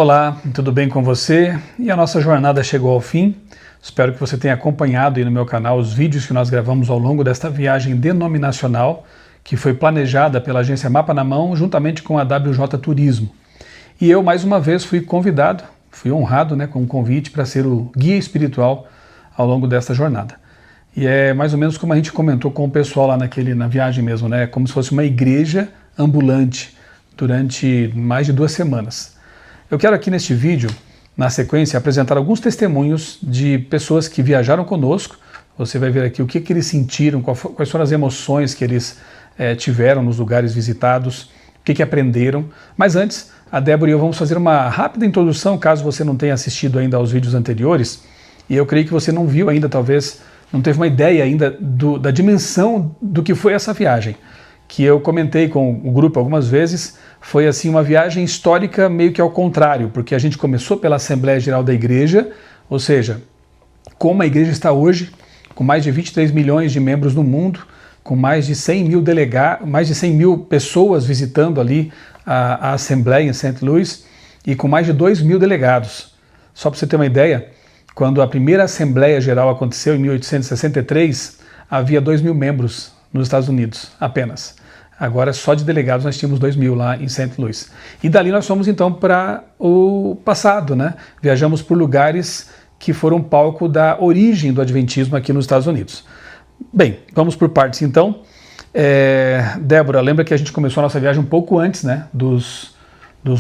Olá, tudo bem com você? E a nossa jornada chegou ao fim. Espero que você tenha acompanhado aí no meu canal os vídeos que nós gravamos ao longo desta viagem denominacional que foi planejada pela agência Mapa na Mão juntamente com a WJ Turismo. E eu mais uma vez fui convidado, fui honrado com um convite para ser o guia espiritual ao longo desta jornada. E é mais ou menos como a gente comentou com o pessoal lá na viagem mesmo, né? Como se fosse uma igreja ambulante durante mais de 2 semanas. Eu quero aqui neste vídeo, na sequência, apresentar alguns testemunhos de pessoas que viajaram conosco. Você vai ver aqui o que eles sentiram, quais foram as emoções que eles tiveram nos lugares visitados, o que aprenderam. Mas antes, a Débora e eu vamos fazer uma rápida introdução, caso você não tenha assistido ainda aos vídeos anteriores. E eu creio que você não viu ainda, talvez, não teve uma ideia ainda da dimensão do que foi essa viagem, que eu comentei com o grupo algumas vezes. Foi assim uma viagem histórica meio que ao contrário, porque a gente começou pela Assembleia Geral da Igreja, ou seja, como a igreja está hoje, com mais de 23 milhões de membros no mundo, com mais de 100 mil pessoas visitando ali a Assembleia em St. Louis e com mais de 2 mil delegados. Só para você ter uma ideia, quando a primeira Assembleia Geral aconteceu em 1863, havia 2 mil membros nos Estados Unidos apenas. Agora, só de delegados, nós tínhamos 2 mil lá em St. Louis. E dali nós fomos, então, para o passado, né? Viajamos por lugares que foram palco da origem do Adventismo aqui nos Estados Unidos. Bem, vamos por partes, então. Débora, lembra que a gente começou a nossa viagem um pouco antes, né? Dos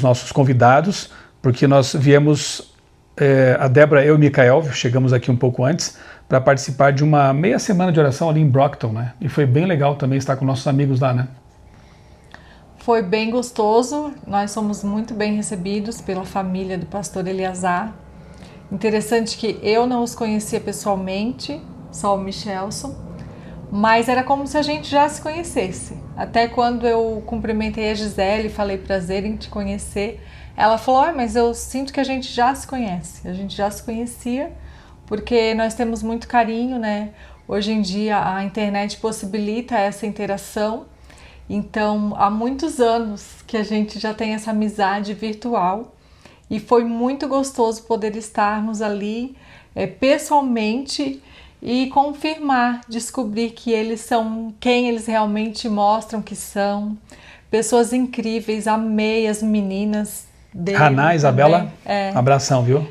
nossos convidados, porque nós viemos, a Débora, eu e o Micael, chegamos aqui um pouco antes, para participar de uma meia semana de oração ali em Brockton, né? E foi bem legal também estar com nossos amigos lá, né? Foi bem gostoso, nós fomos muito bem recebidos pela família do pastor Eleazar. Interessante que eu não os conhecia pessoalmente, só o Michelson, mas era como se a gente já se conhecesse. Até quando eu cumprimentei a Gisele e falei prazer em te conhecer, ela falou, mas eu sinto que a gente já se conhece. A gente já se conhecia, porque nós temos muito carinho, né? Hoje em dia a internet possibilita essa interação. Então, há muitos anos que a gente já tem essa amizade virtual e foi muito gostoso poder estarmos ali pessoalmente e confirmar, descobrir que eles são quem eles realmente mostram que são. Pessoas incríveis, amei as meninas dele. Haná, Isabela, abração, viu?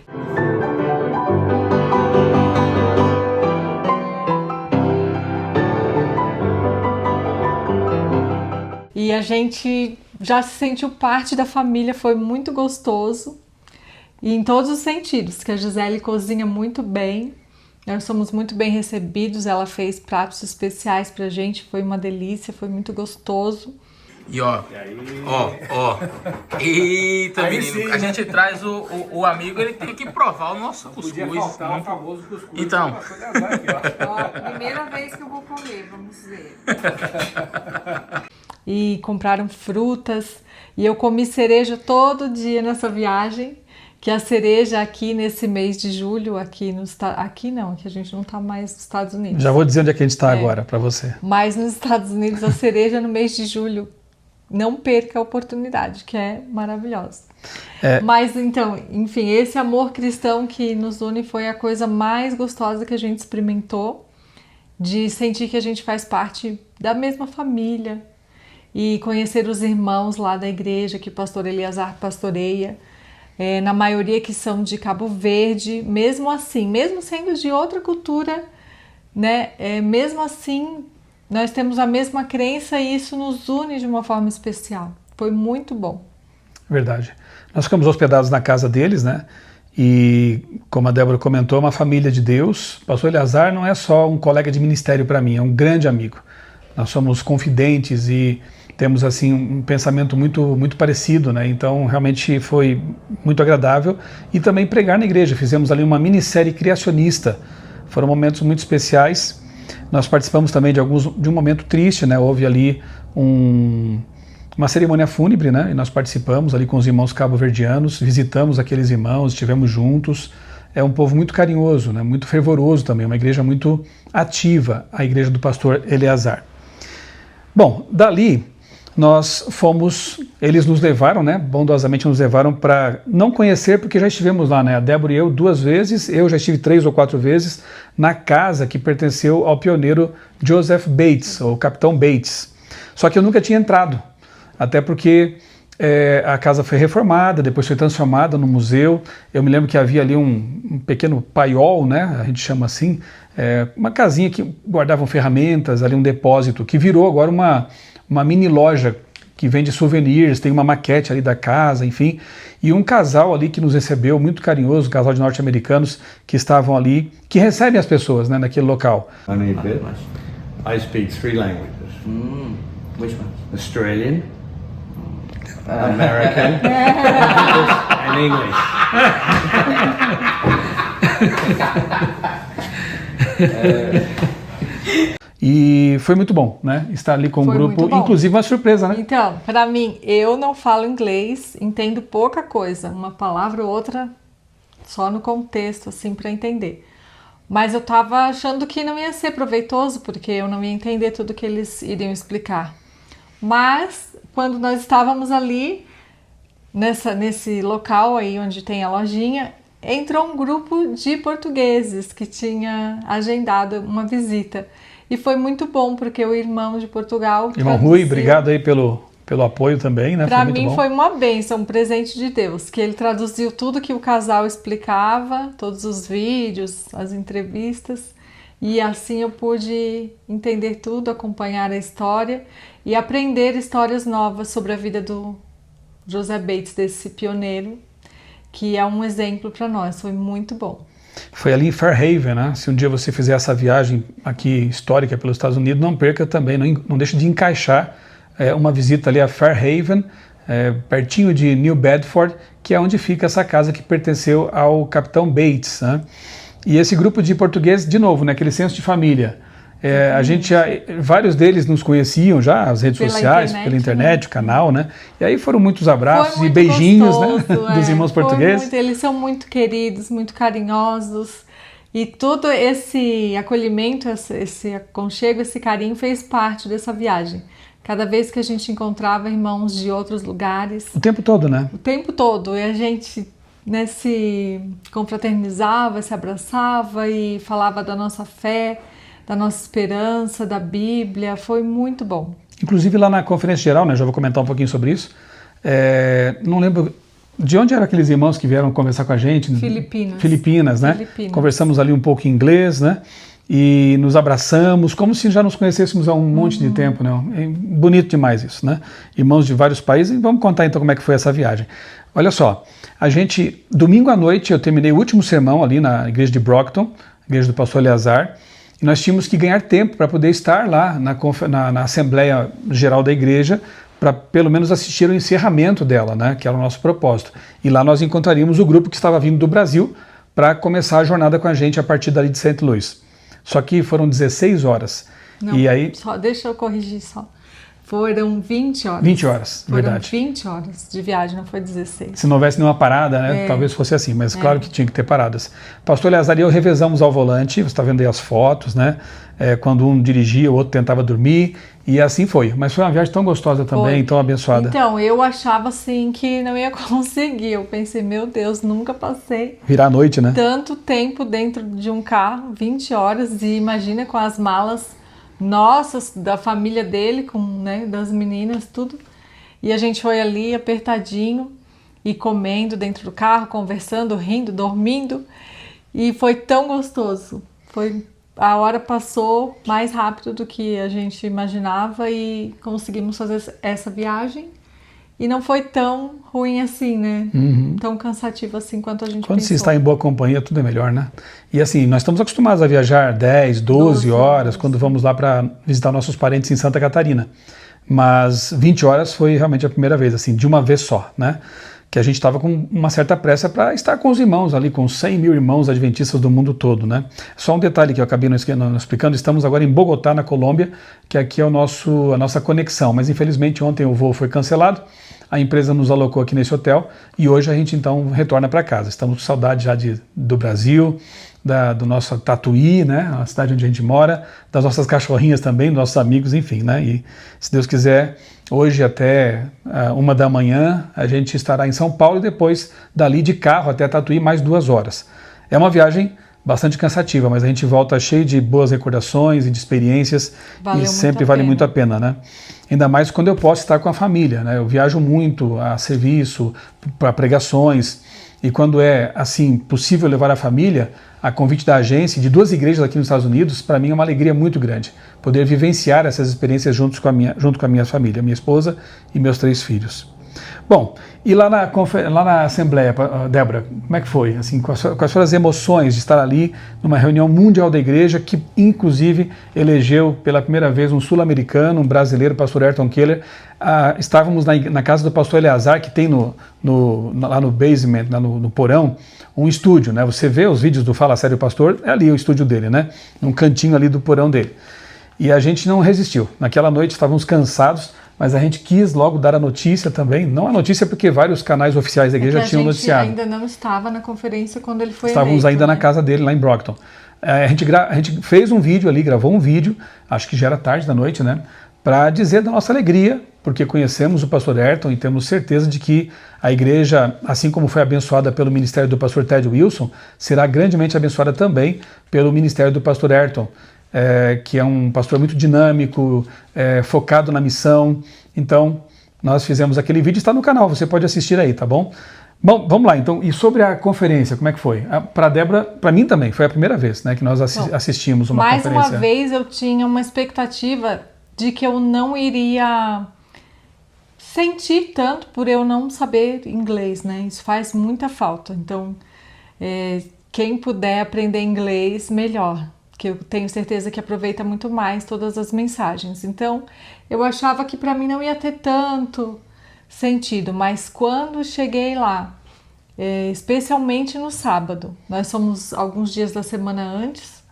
E a gente já se sentiu parte da família, foi muito gostoso. E em todos os sentidos, que a Gisele cozinha muito bem. Nós somos muito bem recebidos, ela fez pratos especiais pra gente, foi uma delícia, foi muito gostoso. E eita, menino, sim, a gente traz o amigo, ele tem que provar o nosso cuscuz. Podia faltar o famoso cuscuz. Então. Primeira vez que eu vou comer, vamos ver. E compraram frutas, e eu comi cereja todo dia nessa viagem, que a cereja aqui nesse mês de julho, aqui não, que a gente não está mais nos Estados Unidos. Já vou dizer onde é que a gente está agora para você. Mas nos Estados Unidos a cereja no mês de julho, não perca a oportunidade, que é maravilhosa. Mas então, enfim, esse amor cristão que nos une foi a coisa mais gostosa que a gente experimentou, de sentir que a gente faz parte da mesma família, e conhecer os irmãos lá da igreja que o pastor Eleazar pastoreia, na maioria que são de Cabo Verde, mesmo assim, mesmo sendo de outra cultura, né, mesmo assim, nós temos a mesma crença e isso nos une de uma forma especial. Foi muito bom. Verdade. Nós ficamos hospedados na casa deles, né? E, como a Débora comentou, é uma família de Deus. O pastor Eleazar não é só um colega de ministério para mim, é um grande amigo. Nós somos confidentes e temos assim um pensamento muito parecido, né? Então realmente foi muito agradável. E também pregar na igreja, fizemos ali uma minissérie criacionista, foram momentos muito especiais. Nós participamos também de um momento triste, né? Houve ali uma cerimônia fúnebre, né? E nós participamos ali com os irmãos cabo-verdianos, visitamos aqueles irmãos, estivemos juntos. É um povo muito carinhoso, né? Muito fervoroso também, uma igreja muito ativa, a igreja do pastor Eleazar. Bom, dali eles nos levaram, né, bondosamente nos levaram para não conhecer, porque já estivemos lá, né, a Débora e eu 2 vezes, eu já estive 3 ou 4 vezes, na casa que pertenceu ao pioneiro Joseph Bates, ou Capitão Bates. Só que eu nunca tinha entrado, até porque a casa foi reformada, depois foi transformada no museu. Eu me lembro que havia ali um pequeno paiol, né, a gente chama assim, uma casinha que guardavam ferramentas, ali um depósito, que virou agora uma mini loja que vende souvenirs, tem uma maquete ali da casa, enfim, e um casal ali que nos recebeu, muito carinhoso, um casal de norte-americanos que estavam ali, que recebem as pessoas, né, naquele local. I speak 3 languages. Which one? Australian, American, and English. E foi muito bom, né? Estar ali com o grupo, inclusive uma surpresa, né? Então, para mim, eu não falo inglês, entendo pouca coisa, uma palavra ou outra só no contexto, assim, para entender. Mas eu tava achando que não ia ser proveitoso, porque eu não ia entender tudo que eles iriam explicar. Mas, quando nós estávamos ali, nesse local aí onde tem a lojinha, entrou um grupo de portugueses que tinha agendado uma visita. E foi muito bom, porque o irmão de Portugal... Irmão Rui, obrigado aí pelo apoio também, né? Para mim foi uma bênção, um presente de Deus, que ele traduziu tudo que o casal explicava, todos os vídeos, as entrevistas, e assim eu pude entender tudo, acompanhar a história e aprender histórias novas sobre a vida do José Bates, desse pioneiro, que é um exemplo para nós. Foi muito bom. Foi ali em Fairhaven, né? Se um dia você fizer essa viagem aqui histórica pelos Estados Unidos, não perca também, não deixe de encaixar uma visita ali a Fairhaven, pertinho de New Bedford, que é onde fica essa casa que pertenceu ao Capitão Bates, né? E esse grupo de portugueses, de novo, né, aquele senso de família. Vários deles nos conheciam já, as redes sociais, pela internet, o canal, né? E aí foram muitos abraços e beijinhos, gostoso, né, dos irmãos portugueses. Eles são muito queridos, muito carinhosos. E todo esse acolhimento, esse aconchego, esse carinho fez parte dessa viagem. Cada vez que a gente encontrava irmãos de outros lugares. O tempo todo, né? O tempo todo. E a gente, né, se confraternizava, se abraçava e falava da nossa fé, da nossa esperança, da Bíblia. Foi muito bom. Inclusive lá na Conferência Geral, né, já vou comentar um pouquinho sobre isso, não lembro de onde eram aqueles irmãos que vieram conversar com a gente. Filipinas, né? Filipinas. Conversamos ali um pouco em inglês, né? E nos abraçamos, como se já nos conhecêssemos há um monte de tempo, né? É bonito demais isso, né? Irmãos de vários países. E vamos contar então como é que foi essa viagem. Olha só, domingo à noite, eu terminei o último sermão ali na igreja de Brockton, igreja do pastor Eleazar, e nós tínhamos que ganhar tempo para poder estar lá na Assembleia Geral da Igreja, para pelo menos assistir o encerramento dela, né, que era o nosso propósito. E lá nós encontraríamos o grupo que estava vindo do Brasil para começar a jornada com a gente a partir dali de St. Louis. Só que foram 16 horas. Não, e aí... deixa eu corrigir só. Foram 20 horas. 20 horas, verdade. Foram 20 horas de viagem, não foi 16. Se não houvesse nenhuma parada, né, talvez fosse assim, mas claro que tinha que ter paradas. Pastor Eleazar e eu revezamos ao volante, você está vendo aí as fotos, né? Quando um dirigia, o outro tentava dormir, e assim foi. Mas foi uma viagem tão gostosa também, tão abençoada. Então, eu achava assim que não ia conseguir. Eu pensei, meu Deus, nunca passei. Virar a noite, né? Tanto tempo dentro de um carro, 20 horas, e imagina com as malas nossas, da família dele, né, das meninas, tudo. E a gente foi ali apertadinho e comendo dentro do carro, conversando, rindo, dormindo. E foi tão gostoso. A hora passou mais rápido do que a gente imaginava e conseguimos fazer essa viagem. E não foi tão ruim assim, né? Tão cansativo assim quanto a gente Quando pensou. se está em boa companhia, tudo é melhor, né? E assim, nós estamos acostumados a viajar 10, 12 horas quando vamos lá para visitar nossos parentes em Santa Catarina. Mas 20 horas foi realmente a primeira vez, assim, de uma vez só, né? Que a gente estava com uma certa pressa para estar com os irmãos ali, com 100 mil irmãos adventistas do mundo todo, né? Só um detalhe que eu acabei não explicando, estamos agora em Bogotá, na Colômbia, que aqui é a nossa conexão, mas infelizmente ontem o voo foi cancelado, a empresa nos alocou aqui nesse hotel e hoje a gente então retorna para casa. Estamos com saudade já do Brasil do nosso Tatuí, né, a cidade onde a gente mora, das nossas cachorrinhas também, dos nossos amigos, enfim, né, e se Deus quiser, hoje até 1h a gente estará em São Paulo e depois dali de carro até Tatuí mais 2 horas. É uma viagem bastante cansativa, mas a gente volta cheio de boas recordações e de experiências e sempre vale muito a pena, né? Ainda mais quando eu posso estar com a família, né? Eu viajo muito a serviço, para pregações, e quando é, assim, possível levar a família, a convite da agência e de 2 igrejas aqui nos Estados Unidos, para mim é uma alegria muito grande, poder vivenciar essas experiências junto com a minha família, minha esposa e meus 3 filhos. Bom, e lá na Assembleia, Débora, como é que foi? Assim, quais foram as emoções de estar ali numa reunião mundial da igreja que, inclusive, elegeu pela primeira vez um sul-americano, um brasileiro, o pastor Ayrton Keller. Estávamos na casa do pastor Eleazar, que tem lá no basement, no porão, um estúdio, né? Você vê os vídeos do Fala Sério Pastor, é ali o estúdio dele, né? Num cantinho ali do porão dele. E a gente não resistiu. Naquela noite estávamos cansados, mas a gente quis logo dar a notícia também, não a notícia porque vários canais oficiais da igreja tinham noticiado. A gente ainda não estava na conferência quando ele foi Estávamos eleito, ainda na casa dele, lá em Brockton. A gente fez um vídeo ali, gravou um vídeo, acho que já era tarde da noite, né, para dizer da nossa alegria, porque conhecemos o pastor Ayrton e temos certeza de que a igreja, assim como foi abençoada pelo ministério do pastor Ted Wilson, será grandemente abençoada também pelo ministério do pastor Ayrton. Que é um pastor muito dinâmico, focado na missão. Então, nós fizemos aquele vídeo, está no canal, você pode assistir aí, tá bom? Bom, vamos lá, então, e sobre a conferência, como é que foi? Para a Débora, para mim também, foi a primeira vez, né, que nós assistimos uma conferência. Mais uma vez eu tinha uma expectativa de que eu não iria sentir tanto por eu não saber inglês, né, isso faz muita falta. Então, quem puder aprender inglês, melhor, que eu tenho certeza que aproveita muito mais todas as mensagens. Então, eu achava que para mim não ia ter tanto sentido, mas quando cheguei lá, especialmente no sábado, nós fomos alguns dias da semana antes,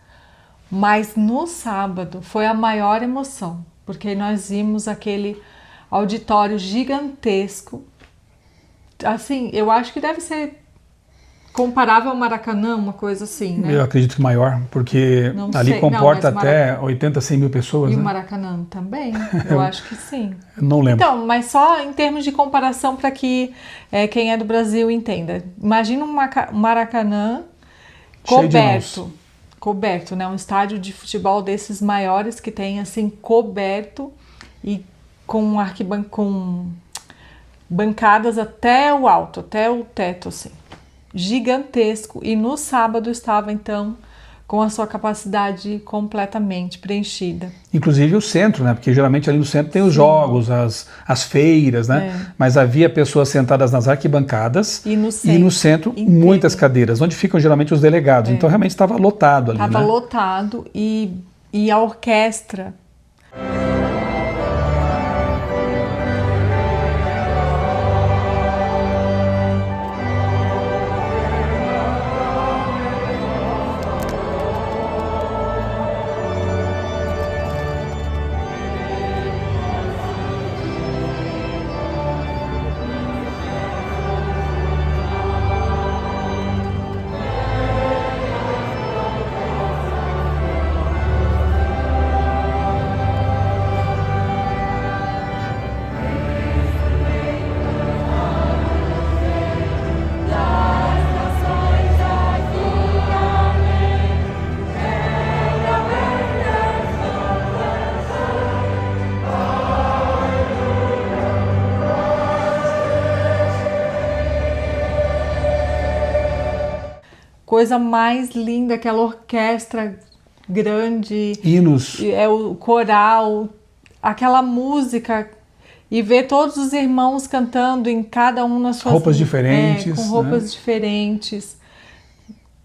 mas no sábado foi a maior emoção, porque nós vimos aquele auditório gigantesco. Assim, eu acho que deve ser comparável ao Maracanã, uma coisa assim, né? Eu acredito que maior, porque ali comporta até 80, 100 mil pessoas. E né? o Maracanã também? Eu acho que sim. Não lembro. Então, mas só em termos de comparação para que quem é do Brasil entenda. Imagina um Maracanã coberto, né? Um estádio de futebol desses maiores que tem assim coberto e com bancadas até o alto, até o teto, assim. Gigantesco, e no sábado estava então com a sua capacidade completamente preenchida. Inclusive o centro, né? Porque geralmente ali no centro tem os jogos, as feiras, né? Mas havia pessoas sentadas nas arquibancadas e no centro muitas cadeiras, onde ficam geralmente os delegados. Então realmente estava lotado ali, Estava lotado e a orquestra. Coisa mais linda, aquela orquestra grande, hinos, o coral, aquela música, e ver todos os irmãos cantando em cada um nas suas roupas diferentes, com roupas diferentes,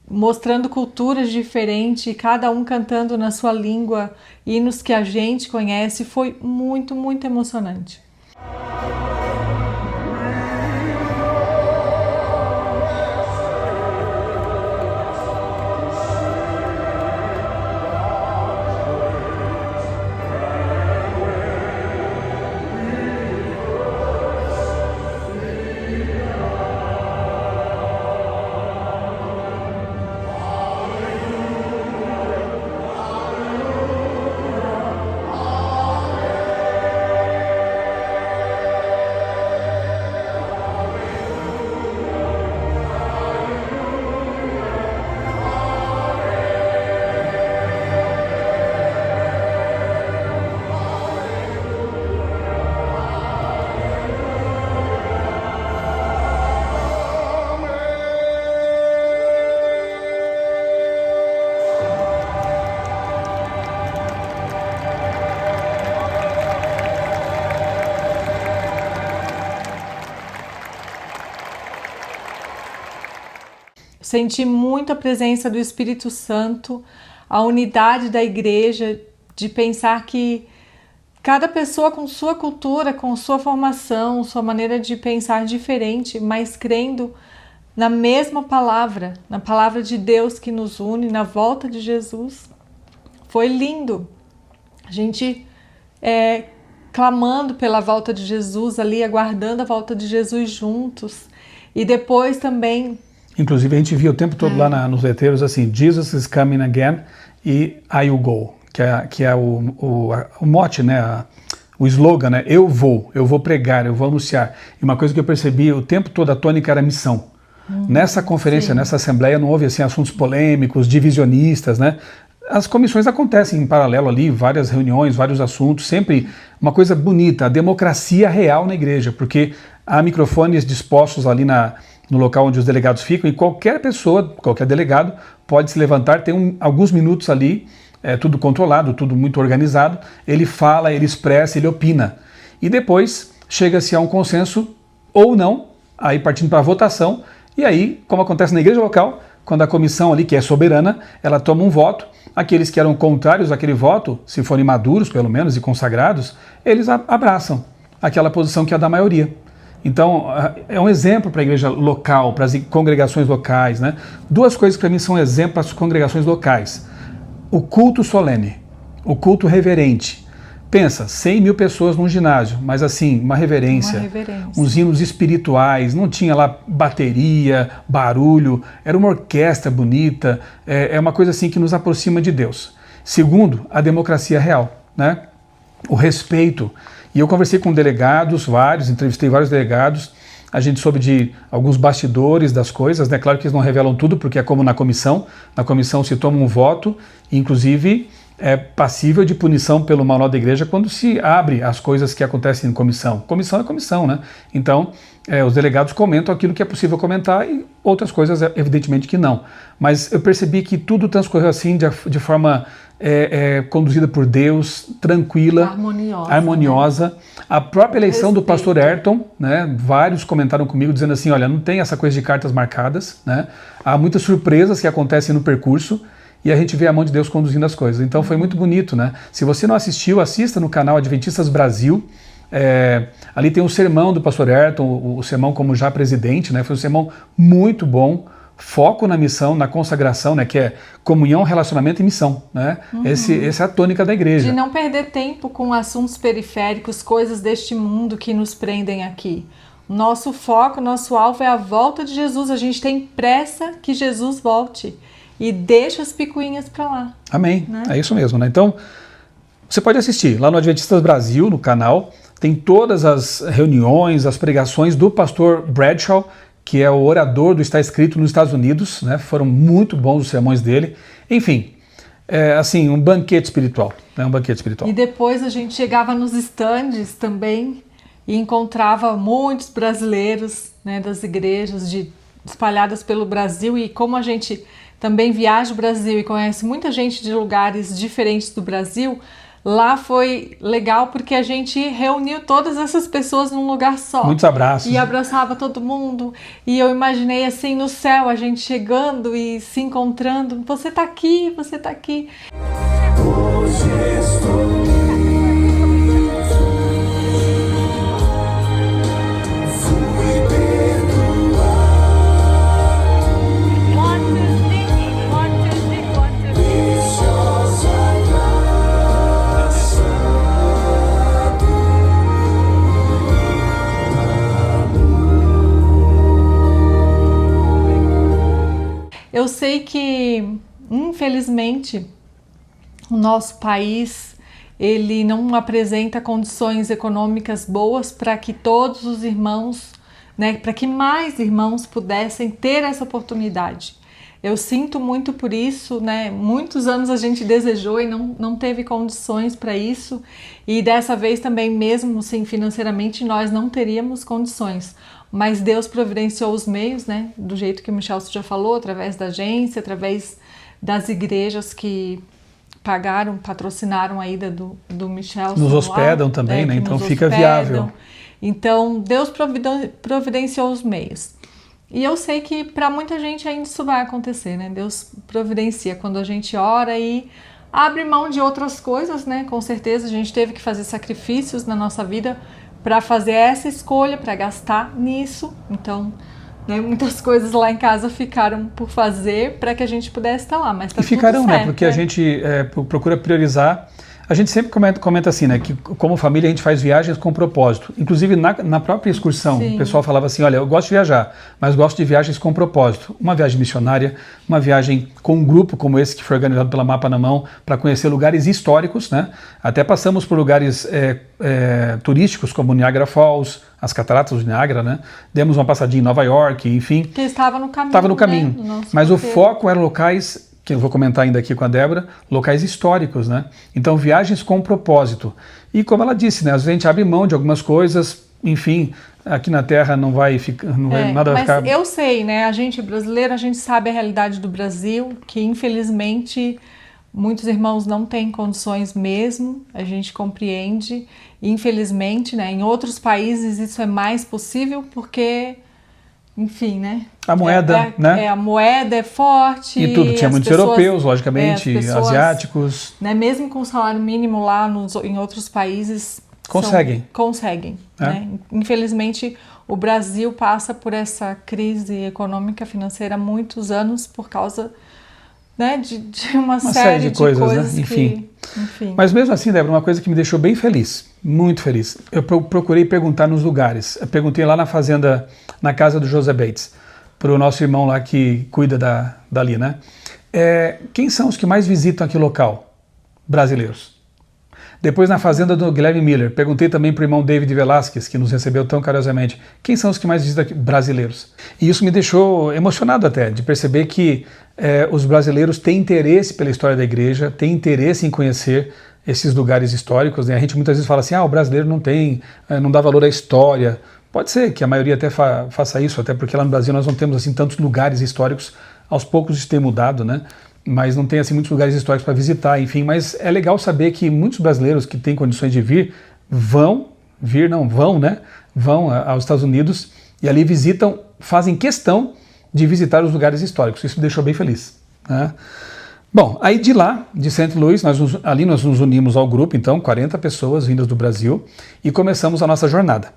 mostrando culturas diferentes, e cada um cantando na sua língua, hinos que a gente conhece, foi muito, muito emocionante. Senti muito a presença do Espírito Santo, a unidade da igreja, de pensar que cada pessoa com sua cultura, com sua formação, sua maneira de pensar diferente, mas crendo na mesma palavra, na palavra de Deus que nos une, na volta de Jesus. Foi lindo. A gente clamando pela volta de Jesus ali, aguardando a volta de Jesus juntos. E depois também... Inclusive a gente via o tempo todo lá nos letreiros assim, Jesus is coming again e I will go, que é o mote, né? O slogan, né? Eu vou pregar, eu vou anunciar. E uma coisa que eu percebi o tempo todo, a tônica era missão. Nessa conferência, sim. nessa assembleia, não houve assim, assuntos polêmicos, divisionistas, né? As comissões acontecem em paralelo ali, várias reuniões, vários assuntos, sempre uma coisa bonita, a democracia real na igreja, porque há microfones dispostos ali no local onde os delegados ficam e qualquer pessoa, qualquer delegado pode se levantar, tem alguns minutos ali, tudo controlado, tudo muito organizado, ele fala, ele expressa, ele opina. E depois chega-se a um consenso ou não, aí partindo para a votação, e aí, como acontece na igreja local, quando a comissão ali, que é soberana, ela toma um voto, aqueles que eram contrários àquele voto, se forem maduros pelo menos e consagrados, eles abraçam aquela posição que é da maioria. Então, é um exemplo para a igreja local, para as congregações locais, né? Duas coisas que para mim são exemplos para as congregações locais. O culto solene, o culto reverente. Pensa, 100 mil pessoas num ginásio, mas assim, uma reverência, uns hinos espirituais, não tinha lá bateria, barulho, era uma orquestra bonita, é uma coisa assim que nos aproxima de Deus. Segundo, a democracia real, né? O respeito. E eu conversei com delegados, entrevistei vários delegados, a gente soube de alguns bastidores das coisas, né? Claro que eles não revelam tudo, porque é como na comissão se toma um voto, inclusive é passível de punição pelo manual da igreja quando se abre as coisas que acontecem em comissão. Comissão é comissão, né? Então, os delegados comentam aquilo que é possível comentar e outras coisas, evidentemente, que não. Mas eu percebi que tudo transcorreu assim, de forma conduzida por Deus, tranquila, harmoniosa. Né? A própria eleição do pastor Ayrton, né? Vários comentaram comigo dizendo assim, olha, não tem essa coisa de cartas marcadas, né? Há muitas surpresas que acontecem no percurso, e a gente vê a mão de Deus conduzindo as coisas. Então foi muito bonito, né? Se você não assistiu, assista no canal Adventistas Brasil. Ali tem o sermão do pastor Ayrton, o sermão como já presidente, né? Foi um sermão muito bom, foco na missão, na consagração, né? Que é comunhão, relacionamento e missão, né? Essa é a tônica da igreja. De não perder tempo com assuntos periféricos, coisas deste mundo que nos prendem aqui. Nosso foco, nosso alvo é a volta de Jesus. A gente tem pressa que Jesus volte. E deixa as picuinhas para lá. Amém. Né? É isso mesmo, né? Então, você pode assistir lá no Adventistas Brasil, no canal, tem todas as reuniões, as pregações do pastor Bradshaw, que é o orador do Está Escrito nos Estados Unidos, né? Foram muito bons os sermões dele. Enfim, assim, um banquete espiritual, né? Um banquete espiritual. E depois a gente chegava nos estandes também e encontrava muitos brasileiros, né, das igrejas espalhadas pelo Brasil, e como a gente também viaja o Brasil e conhece muita gente de lugares diferentes do Brasil, lá foi legal porque a gente reuniu todas essas pessoas num lugar só. Muitos abraços. E abraçava todo mundo. E eu imaginei assim no céu, a gente chegando e se encontrando. Você tá aqui, você tá aqui. Hoje estou Eu sei que, infelizmente, o nosso país ele não apresenta condições econômicas boas para que todos os irmãos, né, para que mais irmãos pudessem ter essa oportunidade. Eu sinto muito por isso, né? Muitos anos a gente desejou e não teve condições para isso, e dessa vez também, mesmo sim, financeiramente, nós não teríamos condições. Mas Deus providenciou os meios, né? Do jeito que o Michel já falou, através da agência, através das igrejas que pagaram, patrocinaram a ida do Michel. Nos hospedam também, né? Então fica viável. Então Deus providenciou os meios. E eu sei que para muita gente ainda isso vai acontecer, né? Deus providencia quando a gente ora e abre mão de outras coisas, né? Com certeza a gente teve que fazer sacrifícios na nossa vida para fazer essa escolha, para gastar nisso. Então, né, muitas coisas lá em casa ficaram por fazer para que a gente pudesse estar lá, mas tá E ficarão, tudo certo, né? Porque a gente procura priorizar. A gente sempre comenta assim, né? Que como família a gente faz viagens com propósito. Inclusive na própria excursão, Sim. o pessoal falava assim, olha, eu gosto de viajar, mas gosto de viagens com propósito. Uma viagem missionária, uma viagem com um grupo como esse que foi organizado pela Mapa na Mão para conhecer lugares históricos, né? Até passamos por lugares turísticos como Niagara Falls, as Cataratas do Niágara, né? Demos uma passadinha em Nova York, enfim. Que estava no caminho. Estava no caminho. Né, mas o roteiro. foco eram locais, que eu vou comentar ainda aqui com a Débora, locais históricos, né? Então, viagens com propósito. E como ela disse, né? Às vezes a gente abre mão de algumas coisas, enfim, aqui na Terra não vai nada vai mas ficar... eu sei, né? A gente brasileiro, a gente sabe a realidade do Brasil, que infelizmente muitos irmãos não têm condições mesmo, a gente compreende. Infelizmente, né? Em outros países isso é mais possível porque... Enfim, né? A moeda, né? A moeda é forte. E tudo, tinha muitos europeus, logicamente, as pessoas, asiáticos. Né, mesmo com salário mínimo lá em outros países... Conseguem. Conseguem, né? Infelizmente, o Brasil passa por essa crise econômica, financeira há muitos anos por causa, né, de uma série de coisas né? Enfim. Enfim. Mas mesmo assim, Débora, uma coisa que me deixou bem feliz, muito feliz. Eu procurei perguntar nos lugares. Eu perguntei lá na fazenda, na casa do José Bates, para o nosso irmão lá que cuida dali, né? Quem são os que mais visitam aquele local? Brasileiros. Depois na fazenda do Guilherme Miller, perguntei também para o irmão David Velasquez, que nos recebeu tão carinhosamente, quem são os que mais visitam aqui? Brasileiros. E isso me deixou emocionado até, de perceber que os brasileiros têm interesse pela história da igreja, têm interesse em conhecer esses lugares históricos, né? A gente muitas vezes fala assim, o brasileiro não dá valor à história. Pode ser que a maioria até faça isso, até porque lá no Brasil nós não temos assim tantos lugares históricos, aos poucos isso tem mudado, né? Mas não tem assim muitos lugares históricos para visitar, enfim, mas é legal saber que muitos brasileiros que têm condições de vir, vão aos Estados Unidos e ali visitam, fazem questão de visitar os lugares históricos, isso me deixou bem feliz, né? Bom, aí de lá, de St. Louis, nós nos unimos ao grupo, então, 40 pessoas vindas do Brasil e começamos a nossa jornada.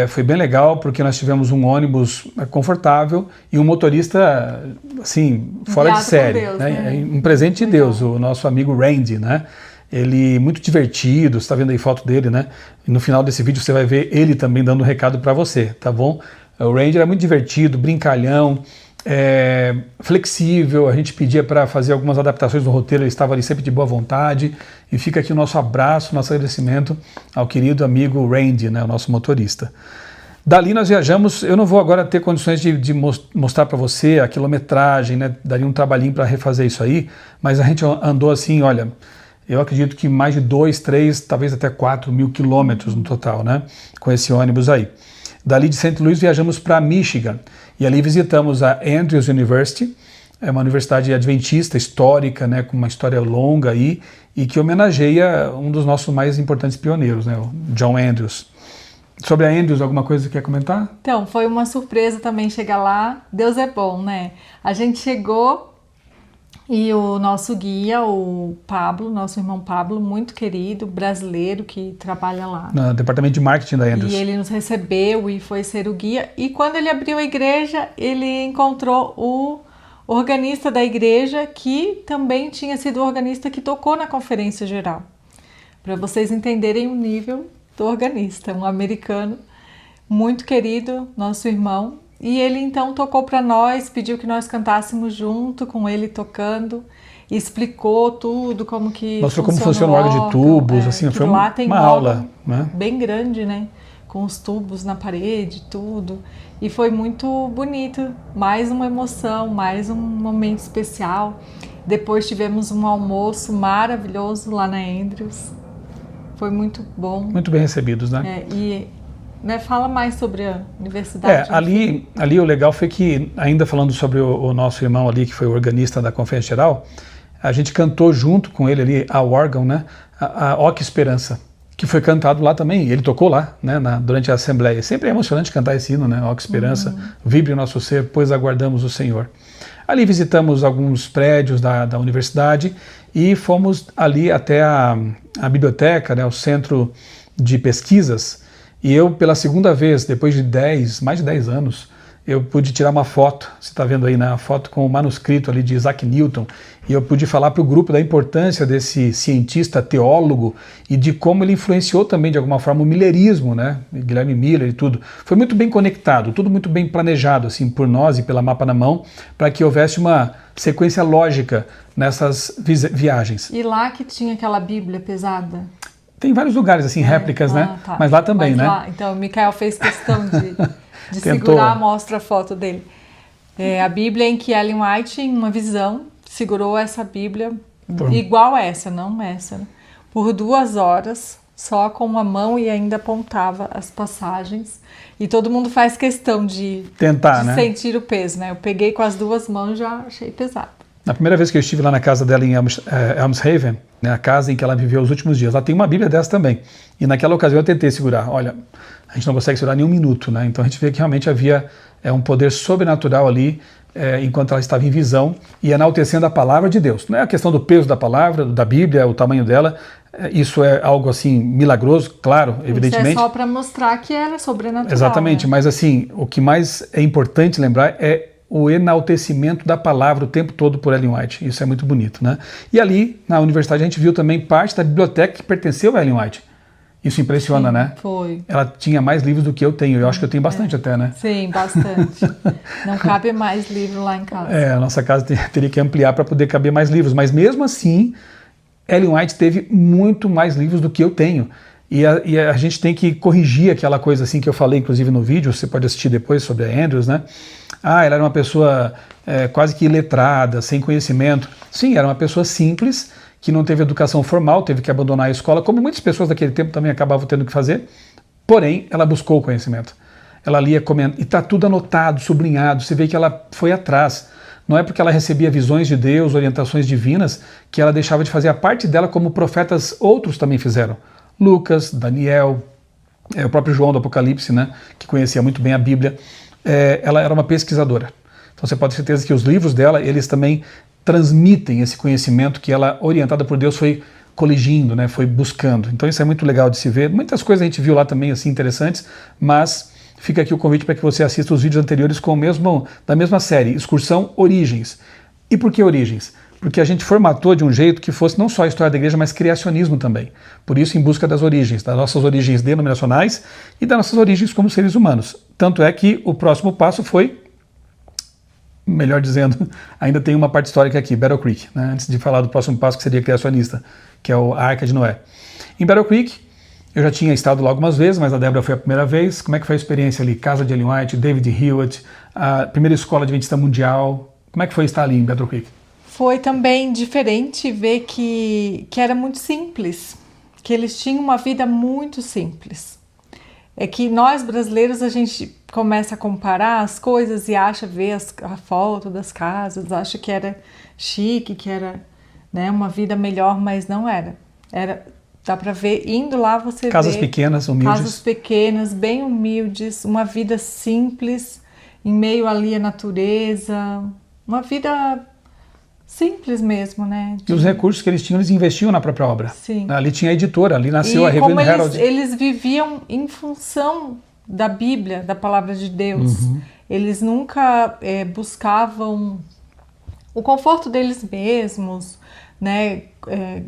Foi bem legal porque nós tivemos um ônibus confortável e um motorista, assim, fora de série. Deus, né? Um presente de Deus, o nosso amigo Randy, né? Ele muito divertido, você está vendo aí foto dele, né? E no final desse vídeo você vai ver ele também dando um recado para você, tá bom? O Randy era muito divertido, brincalhão, flexível, a gente pedia para fazer algumas adaptações no roteiro, ele estava ali sempre de boa vontade, e fica aqui o nosso abraço, nosso agradecimento ao querido amigo Randy, né, o nosso motorista. Dali nós viajamos, eu não vou agora ter condições de mostrar para você a quilometragem, né, daria um trabalhinho para refazer isso aí, mas a gente andou assim, olha, eu acredito que mais de 2, 3, talvez até 4 mil quilômetros no total, né, com esse ônibus aí. Dali de St. Louis viajamos para Michigan e ali visitamos a Andrews University, é uma universidade adventista histórica, né, com uma história longa aí e que homenageia um dos nossos mais importantes pioneiros, né, o John Andrews. Sobre a Andrews, alguma coisa que quer comentar? Então, foi uma surpresa também chegar lá. Deus é bom, né? A gente chegou e o nosso guia, o Pablo, nosso irmão Pablo, muito querido, brasileiro que trabalha lá. No departamento de marketing da Andrews. E ele nos recebeu e foi ser o guia. E quando ele abriu a igreja, ele encontrou o organista da igreja, que também tinha sido o organista que tocou na conferência geral. Para vocês entenderem o nível do organista, um americano muito querido, nosso irmão. E ele então tocou para nós, pediu que nós cantássemos junto com ele tocando, e explicou tudo, como que mostrou como funciona o órgão de tubos, assim, foi lá tem uma aula, né? Bem grande, né? Com os tubos na parede, tudo. E foi muito bonito, mais uma emoção, mais um momento especial. Depois tivemos um almoço maravilhoso lá na Andrews. Foi muito bom. Muito bem recebidos, né? Né, fala mais sobre a universidade. Ali o legal foi que, ainda falando sobre o nosso irmão ali, que foi o organista da Conferência Geral, a gente cantou junto com ele ali, a órgão, né? A Ó Que Esperança, que foi cantado lá também. Ele tocou lá, né, durante a Assembleia. Sempre é emocionante cantar esse hino, né? Ó, que esperança, vibre o nosso ser, pois aguardamos o Senhor. Ali visitamos alguns prédios da universidade e fomos ali até a biblioteca, né, o centro de pesquisas. E eu, pela segunda vez, depois de mais de 10 anos, eu pude tirar uma foto, você está vendo aí, né, a foto com o manuscrito ali de Isaac Newton, e eu pude falar para o grupo da importância desse cientista, teólogo, e de como ele influenciou também, de alguma forma, o millerismo, né, Guilherme Miller e tudo. Foi muito bem conectado, tudo muito bem planejado, assim, por nós e pela Mapa na Mão, para que houvesse uma sequência lógica nessas viagens. E lá que tinha aquela Bíblia pesada? Tem vários lugares, assim, réplicas, né, tá. mas lá também, né? Lá, então, o Mikael fez questão de Tentou. segurar, mostra a foto dele. A Bíblia em que Ellen White, em uma visão, segurou essa Bíblia, igual essa, não essa, né? Por 2 horas, só com uma mão, e ainda apontava as passagens. E todo mundo faz questão de tentar, né? Sentir o peso, né? Eu peguei com as 2 mãos e já achei pesado. Na primeira vez que eu estive lá na casa dela em Elmshaven, né, a casa em que ela viveu os últimos dias, lá tem uma Bíblia dessa também. E naquela ocasião eu tentei segurar. Olha, a gente não consegue segurar nem 1 minuto, né? Então a gente vê que realmente havia um poder sobrenatural ali, enquanto ela estava em visão e enaltecendo a palavra de Deus. Não é a questão do peso da palavra, da Bíblia, o tamanho dela. Isso é algo assim milagroso, claro, evidentemente. Isso é só para mostrar que ela é sobrenatural. Exatamente, né? Mas assim, o que mais é importante lembrar é o enaltecimento da palavra o tempo todo por Ellen White. Isso é muito bonito, né? E ali, na universidade, a gente viu também parte da biblioteca que pertenceu a Ellen White. Isso impressiona, Sim, né? Foi. Ela tinha mais livros do que eu tenho. Eu acho que eu tenho bastante até, né? Sim, bastante. Não cabe mais livro lá em casa. A nossa casa teria que ampliar para poder caber mais livros. Mas mesmo assim, Ellen White teve muito mais livros do que eu tenho. E a gente tem que corrigir aquela coisa assim que eu falei, inclusive no vídeo, você pode assistir depois, sobre a Andrews, né? Ela era uma pessoa quase que iletrada, sem conhecimento. Sim, era uma pessoa simples, que não teve educação formal, teve que abandonar a escola, como muitas pessoas daquele tempo também acabavam tendo que fazer. Porém, ela buscou o conhecimento. Ela lia, e está tudo anotado, sublinhado, você vê que ela foi atrás. Não é porque ela recebia visões de Deus, orientações divinas, que ela deixava de fazer a parte dela como profetas outros também fizeram. Lucas, Daniel, o próprio João do Apocalipse, né, que conhecia muito bem a Bíblia. Ela era uma pesquisadora. Então você pode ter certeza que os livros dela, eles também transmitem esse conhecimento que ela, orientada por Deus, foi coligindo, né, foi buscando. Então isso é muito legal de se ver. Muitas coisas a gente viu lá também assim interessantes, mas fica aqui o convite para que você assista os vídeos anteriores da mesma série, Excursão Origens. E por que Origens? Porque a gente formatou de um jeito que fosse não só a história da igreja, mas criacionismo também. Por isso, em busca das origens, das nossas origens denominacionais e das nossas origens como seres humanos. Tanto é que o próximo passo foi, melhor dizendo, ainda tem uma parte histórica aqui, Battle Creek, né? Antes de falar do próximo passo, que seria criacionista, que é a Arca de Noé. Em Battle Creek, eu já tinha estado lá algumas vezes, mas a Débora foi a primeira vez. Como é que foi a experiência ali? Casa de Ellen White, David Hewitt, a primeira escola adventista mundial. Como é que foi estar ali em Battle Creek? Foi também diferente ver que era muito simples, que eles tinham uma vida muito simples. É que nós brasileiros, a gente começa a comparar as coisas e vê a foto das casas, acha que era chique, que era, né, uma vida melhor, mas não era. Dá para ver, indo lá você casas vê pequenas, humildes. Casas pequenas, bem humildes, uma vida simples, em meio ali à natureza, uma vida simples mesmo, né? E os recursos que eles tinham, eles investiam na própria obra. Sim. Ali tinha a editora, ali nasceu e a Review Herald. Eles viviam em função da Bíblia, da palavra de Deus. Uhum. Eles nunca buscavam o conforto deles mesmos, né?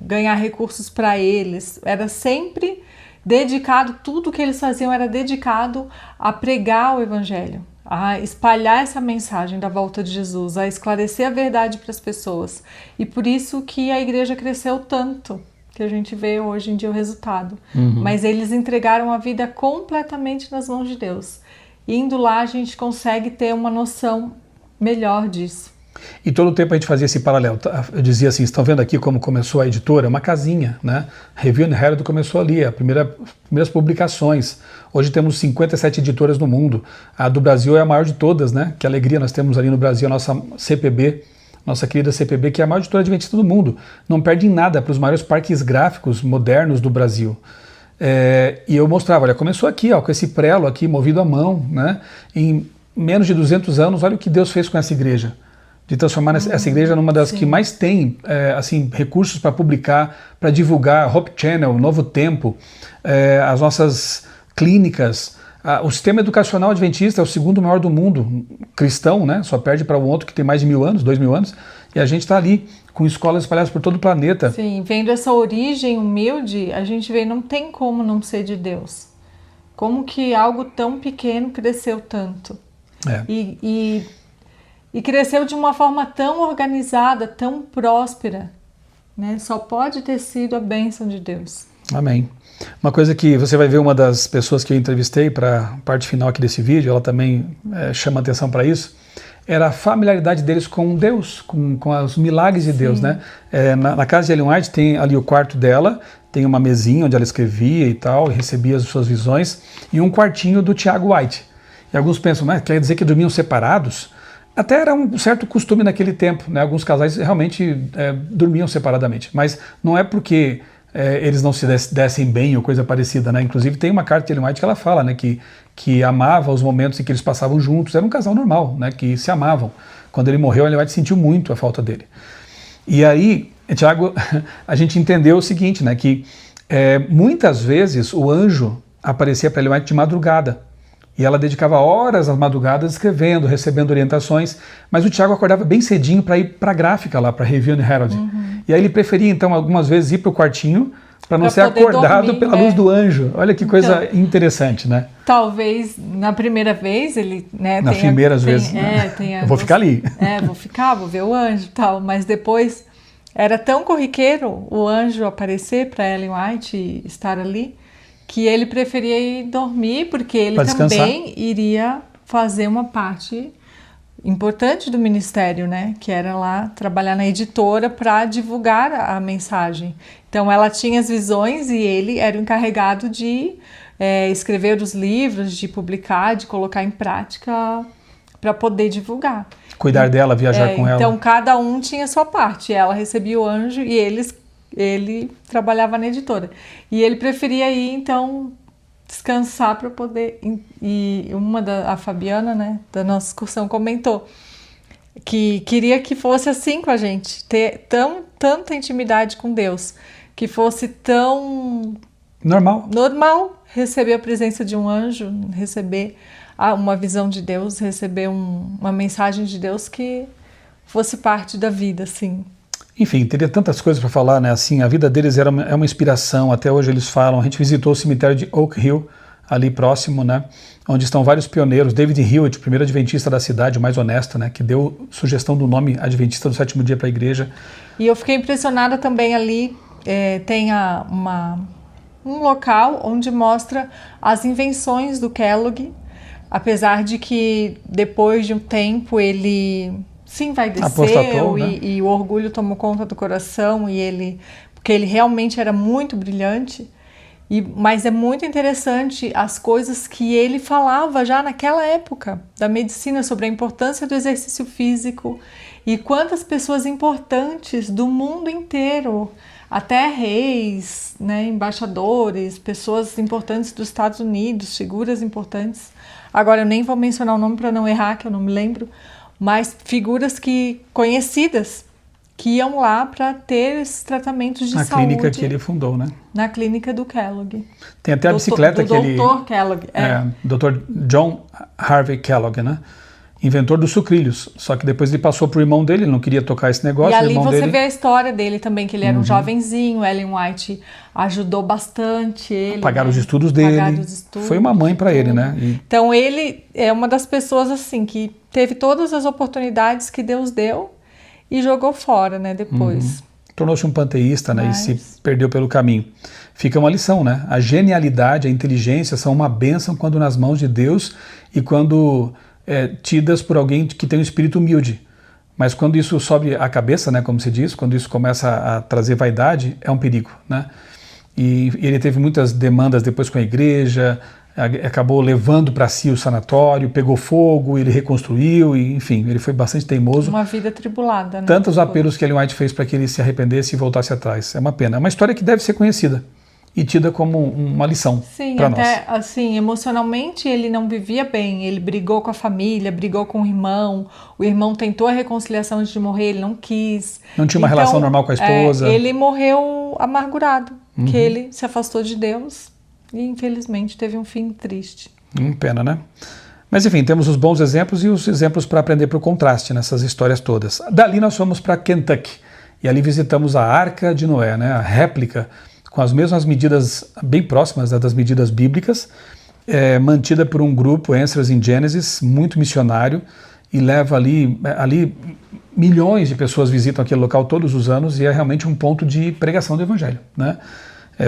Ganhar recursos para eles. Era sempre dedicado, tudo que eles faziam era dedicado a pregar o Evangelho, a espalhar essa mensagem da volta de Jesus, a esclarecer a verdade para as pessoas. E por isso que a igreja cresceu tanto, que a gente vê hoje em dia o resultado. Uhum. Mas eles entregaram a vida completamente nas mãos de Deus. Indo lá, a gente consegue ter uma noção melhor disso. E todo o tempo a gente fazia esse paralelo. Eu dizia assim, estão vendo aqui como começou a editora? Uma casinha, né? Review Herald começou ali, as primeiras publicações. Hoje temos 57 editoras no mundo. A do Brasil é a maior de todas, né? Que alegria nós temos ali no Brasil, a nossa CPB, nossa querida CPB, que é a maior editora adventista do mundo. Não perde em nada para os maiores parques gráficos modernos do Brasil. E eu mostrava, olha, começou aqui, ó, com esse prelo aqui, movido à mão, né? Em menos de 200 anos, olha o que Deus fez com essa igreja. De transformar essa igreja numa das que mais tem assim, recursos para publicar, para divulgar, Hope Channel, Novo Tempo, as nossas clínicas. O sistema educacional adventista é o segundo maior do mundo, cristão, né? Só perde para um outro que tem mais de 1000 anos, 2000 anos, e a gente está ali com escolas espalhadas por todo o planeta. Sim, vendo essa origem humilde, a gente vê, não tem como não ser de Deus. Como que algo tão pequeno cresceu tanto? E cresceu de uma forma tão organizada, tão próspera, né? Só pode ter sido a bênção de Deus. Amém. Uma coisa que você vai ver, uma das pessoas que eu entrevistei para a parte final aqui desse vídeo, ela também chama atenção para isso, era a familiaridade deles com Deus, com os milagres de Deus, né? Na casa de Ellen White tem ali o quarto dela, tem uma mesinha onde ela escrevia e tal, e recebia as suas visões, e um quartinho do Tiago White. E alguns pensam, mas quer dizer que dormiam separados? Até era um certo costume naquele tempo, né? Alguns casais realmente dormiam separadamente, mas não é porque eles não se dessem bem ou coisa parecida, né? Inclusive tem uma carta de Ellen White que ela fala, né, que amava os momentos em que eles passavam juntos. Era um casal normal, né, que se amavam. Quando ele morreu, Ellen White sentiu muito a falta dele. E aí, Tiago, a gente entendeu o seguinte, né, que muitas vezes o anjo aparecia para Ellen White de madrugada. E ela dedicava horas às madrugadas escrevendo, recebendo orientações, mas o Tiago acordava bem cedinho para ir para a gráfica lá, para a Review and Herald. E aí ele preferia, então, algumas vezes ir para o quartinho para não ser acordado dormir, pela luz do anjo. Olha que coisa interessante, né? Talvez na primeira vez ele... né, nas primeiras vezes. Eu vou ficar ali. Vou ver o anjo e tal, mas depois era tão corriqueiro o anjo aparecer para Ellen White estar ali, que ele preferia ir dormir, porque ele também iria fazer uma parte importante do ministério, né? Que era lá trabalhar na editora para divulgar a mensagem. Então ela tinha as visões e ele era o encarregado de escrever os livros, de publicar, de colocar em prática para poder divulgar. Cuidar dela, viajar com ela. Então cada um tinha a sua parte. Ela recebia o anjo e ele trabalhava na editora. E ele preferia ir, então, descansar para poder... E a Fabiana, né, da nossa excursão, comentou que queria que fosse assim com a gente, ter tanta intimidade com Deus, que fosse tão... Normal receber a presença de um anjo, receber uma visão de Deus, receber uma mensagem de Deus que fosse parte da vida, assim. Enfim, teria tantas coisas para falar, né? Assim, a vida deles é uma inspiração, até hoje eles falam. A gente visitou o cemitério de Oak Hill, ali próximo, né? Onde estão vários pioneiros. David Hewitt, o primeiro adventista da cidade, o mais honesto, né? Que deu sugestão do nome Adventista do Sétimo Dia para a igreja. E eu fiquei impressionada também ali, tem um local onde mostra as invenções do Kellogg, apesar de que depois de um tempo ele... Sim, vai desceu, né? e o orgulho tomou conta do coração, porque ele realmente era muito brilhante, mas é muito interessante as coisas que ele falava já naquela época da medicina, sobre a importância do exercício físico e quantas pessoas importantes do mundo inteiro, até reis, né, embaixadores, pessoas importantes dos Estados Unidos, figuras importantes. Agora eu nem vou mencionar o nome para não errar, que eu não me lembro, mas figuras conhecidas que iam lá para ter esses tratamentos de saúde. Na clínica que ele fundou, né? Na clínica do Kellogg. Tem até a bicicleta que ele... Dr. Kellogg. Dr. John Harvey Kellogg, né? Inventor dos sucrilhos. Só que depois ele passou pro irmão dele, ele não queria tocar esse negócio. E ali você vê a história dele também, que ele era um jovenzinho, Ellen White ajudou bastante ele. Pagaram os estudos dele. Foi uma mãe para ele, né? Então ele é uma das pessoas assim que teve todas as oportunidades que Deus deu e jogou fora, né, depois. Tornou-se um panteísta, né, e se perdeu pelo caminho. Fica uma lição, né? A genialidade, a inteligência são uma bênção quando nas mãos de Deus e quando tidas por alguém que tem um espírito humilde. Mas quando isso sobe a cabeça, né, como se diz, quando isso começa a trazer vaidade, é um perigo, né? E ele teve muitas demandas depois com a igreja, acabou levando para si o sanatório, pegou fogo, ele reconstruiu, e, enfim, ele foi bastante teimoso. Uma vida tribulada, né? Tantos apelos que Ellen White fez para que ele se arrependesse e voltasse atrás. É uma pena. É uma história que deve ser conhecida. e tida como uma lição para nós. Até assim, emocionalmente ele não vivia bem, ele brigou com a família, brigou com o irmão tentou a reconciliação antes de morrer, ele não quis. Não tinha uma relação normal com a esposa. Ele morreu amargurado, que ele se afastou de Deus e infelizmente teve um fim triste. Pena, né? Mas enfim, temos os bons exemplos e os exemplos para aprender para o contraste nessas histórias todas. Dali nós fomos para Kentucky e ali visitamos a Arca de Noé, né? A réplica com as mesmas medidas bem próximas das medidas bíblicas, mantida por um grupo, Answers in Genesis, muito missionário, e leva ali milhões de pessoas visitam aquele local todos os anos e é realmente um ponto de pregação do Evangelho, né?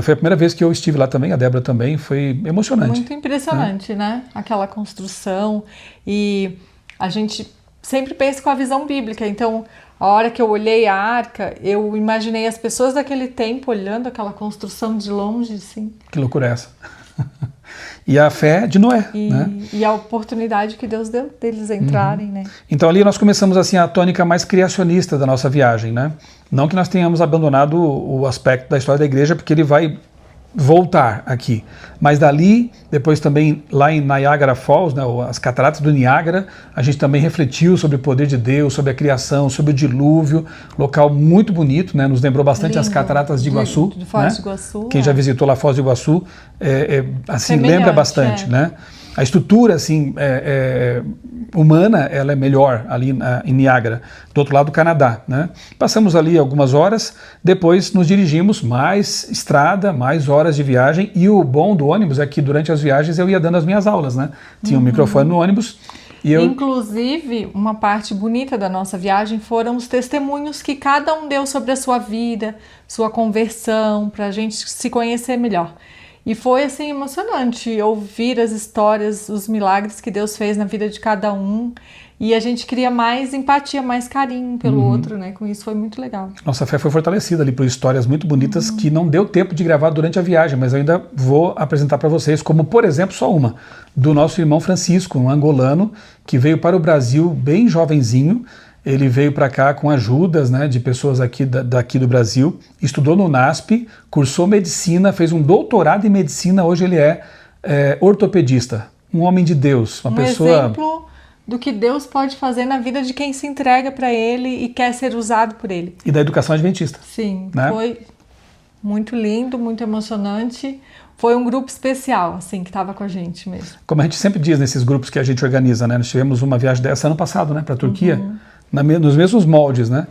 Foi a primeira vez que eu estive lá também, a Débora também, foi emocionante. Muito impressionante, né? Aquela construção, e a gente sempre pensa com a visão bíblica, então a hora que eu olhei a arca, eu imaginei as pessoas daquele tempo olhando aquela construção de longe, assim. Que loucura é essa? E a fé de Noé, né? E a oportunidade que Deus deu deles entrarem, né? Então ali nós começamos assim a tônica mais criacionista da nossa viagem, né? Não que nós tenhamos abandonado o aspecto da história da igreja, porque ele vai voltar aqui. Mas dali, depois também lá em Niagara Falls, né, as cataratas do Niágara, a gente também refletiu sobre o poder de Deus, sobre a criação, sobre o dilúvio, local muito bonito, né, nos lembrou bastante Lindo. As cataratas de Iguaçu. De Foz né? de Iguaçu. Quem já visitou lá Foz do Iguaçu, assim, lembra bastante, né? A estrutura assim, humana, ela é melhor ali em Niágara, do outro lado do Canadá, né? Passamos ali algumas horas, depois nos dirigimos, mais estrada, mais horas de viagem, e o bom do ônibus é que durante as viagens eu ia dando as minhas aulas, né? Tinha um microfone no ônibus. E Inclusive, uma parte bonita da nossa viagem foram os testemunhos que cada um deu sobre a sua vida, sua conversão, para a gente se conhecer melhor. E foi assim emocionante ouvir as histórias, os milagres que Deus fez na vida de cada um. E a gente cria mais empatia, mais carinho pelo outro, né? Com isso foi muito legal. Nossa fé foi fortalecida ali por histórias muito bonitas que não deu tempo de gravar durante a viagem, mas eu ainda vou apresentar para vocês, como por exemplo, só uma, do nosso irmão Francisco, um angolano que veio para o Brasil bem jovenzinho. Ele veio para cá com ajudas, né, de pessoas aqui daqui do Brasil, estudou no NASP, cursou medicina, fez um doutorado em medicina, hoje ele é ortopedista, um homem de Deus, uma pessoa... exemplo do que Deus pode fazer na vida de quem se entrega para Ele e quer ser usado por Ele. E da educação adventista. Sim, né? Foi muito lindo, muito emocionante. Foi um grupo especial, assim, que estava com a gente mesmo. Como a gente sempre diz nesses grupos que a gente organiza, né? Nós tivemos uma viagem dessa ano passado, né, para a Turquia, nos mesmos moldes, né?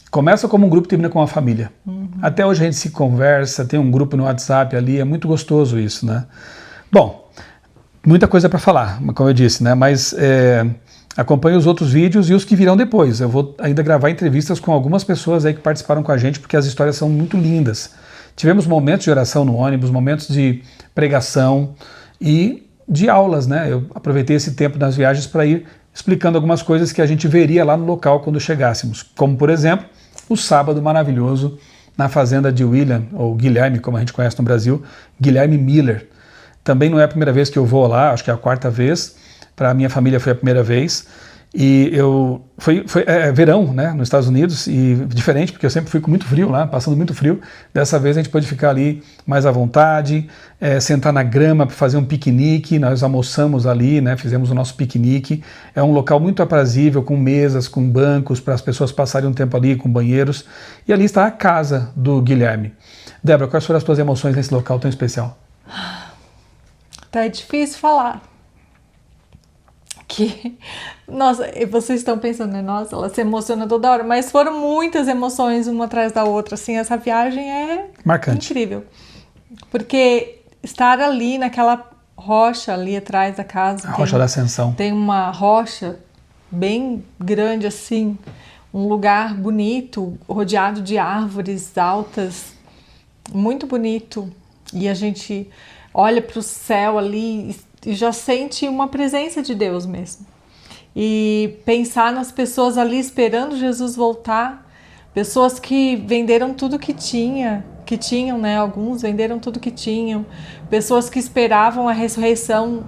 Começa como um grupo e termina com uma família. Até hoje a gente se conversa, tem um grupo no WhatsApp ali, é muito gostoso isso, né? Bom, muita coisa para falar, como eu disse, né? Mas acompanhe os outros vídeos e os que virão depois. Eu vou ainda gravar entrevistas com algumas pessoas aí que participaram com a gente, porque as histórias são muito lindas. Tivemos momentos de oração no ônibus, momentos de pregação e de aulas, né? Eu aproveitei esse tempo nas viagens para ir explicando algumas coisas que a gente veria lá no local quando chegássemos, como por exemplo, o sábado maravilhoso na fazenda de William, ou Guilherme, como a gente conhece no Brasil, Guilherme Miller. Também não é a primeira vez que eu vou lá, acho que é a quarta vez, para a minha família foi a primeira vez, e foi verão, né, nos Estados Unidos, e diferente, porque eu sempre fui com muito frio lá, passando muito frio. Dessa vez a gente pôde ficar ali mais à vontade, sentar na grama para fazer um piquenique. Nós almoçamos ali, né, fizemos o nosso piquenique. É um local muito aprazível, com mesas, com bancos, para as pessoas passarem um tempo ali, com banheiros. E ali está a casa do Guilherme. Débora, quais foram as tuas emoções nesse local tão especial? Tá difícil falar. Nossa, vocês estão pensando, né? Nossa, ela se emociona toda hora, mas foram muitas emoções uma atrás da outra, assim, essa viagem é marcante, incrível, porque estar ali naquela rocha ali atrás da casa, a Rocha da Ascensão, tem uma rocha bem grande assim, um lugar bonito, rodeado de árvores altas, muito bonito, e a gente olha para o céu ali e já sente uma presença de Deus mesmo. E pensar nas pessoas ali esperando Jesus voltar, pessoas que venderam tudo que tinham, né? Alguns venderam tudo que tinham, pessoas que esperavam a ressurreição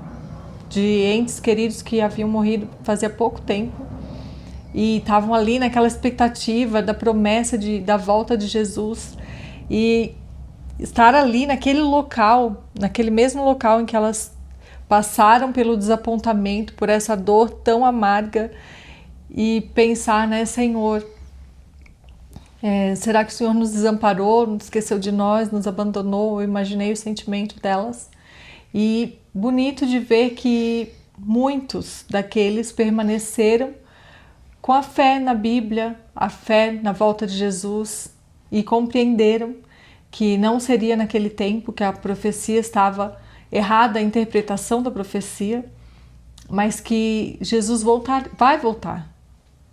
de entes queridos que haviam morrido fazia pouco tempo e estavam ali naquela expectativa da promessa da volta de Jesus. E estar ali naquele local, naquele mesmo local em que elas passaram pelo desapontamento, por essa dor tão amarga, e pensar, né, Senhor, será que o Senhor nos desamparou, nos esqueceu de nós, nos abandonou? Eu imaginei o sentimento delas. E bonito de ver que muitos daqueles permaneceram com a fé na Bíblia, a fé na volta de Jesus, e compreenderam que não seria naquele tempo, que a profecia estava errada, a interpretação da profecia, mas que Jesus vai voltar.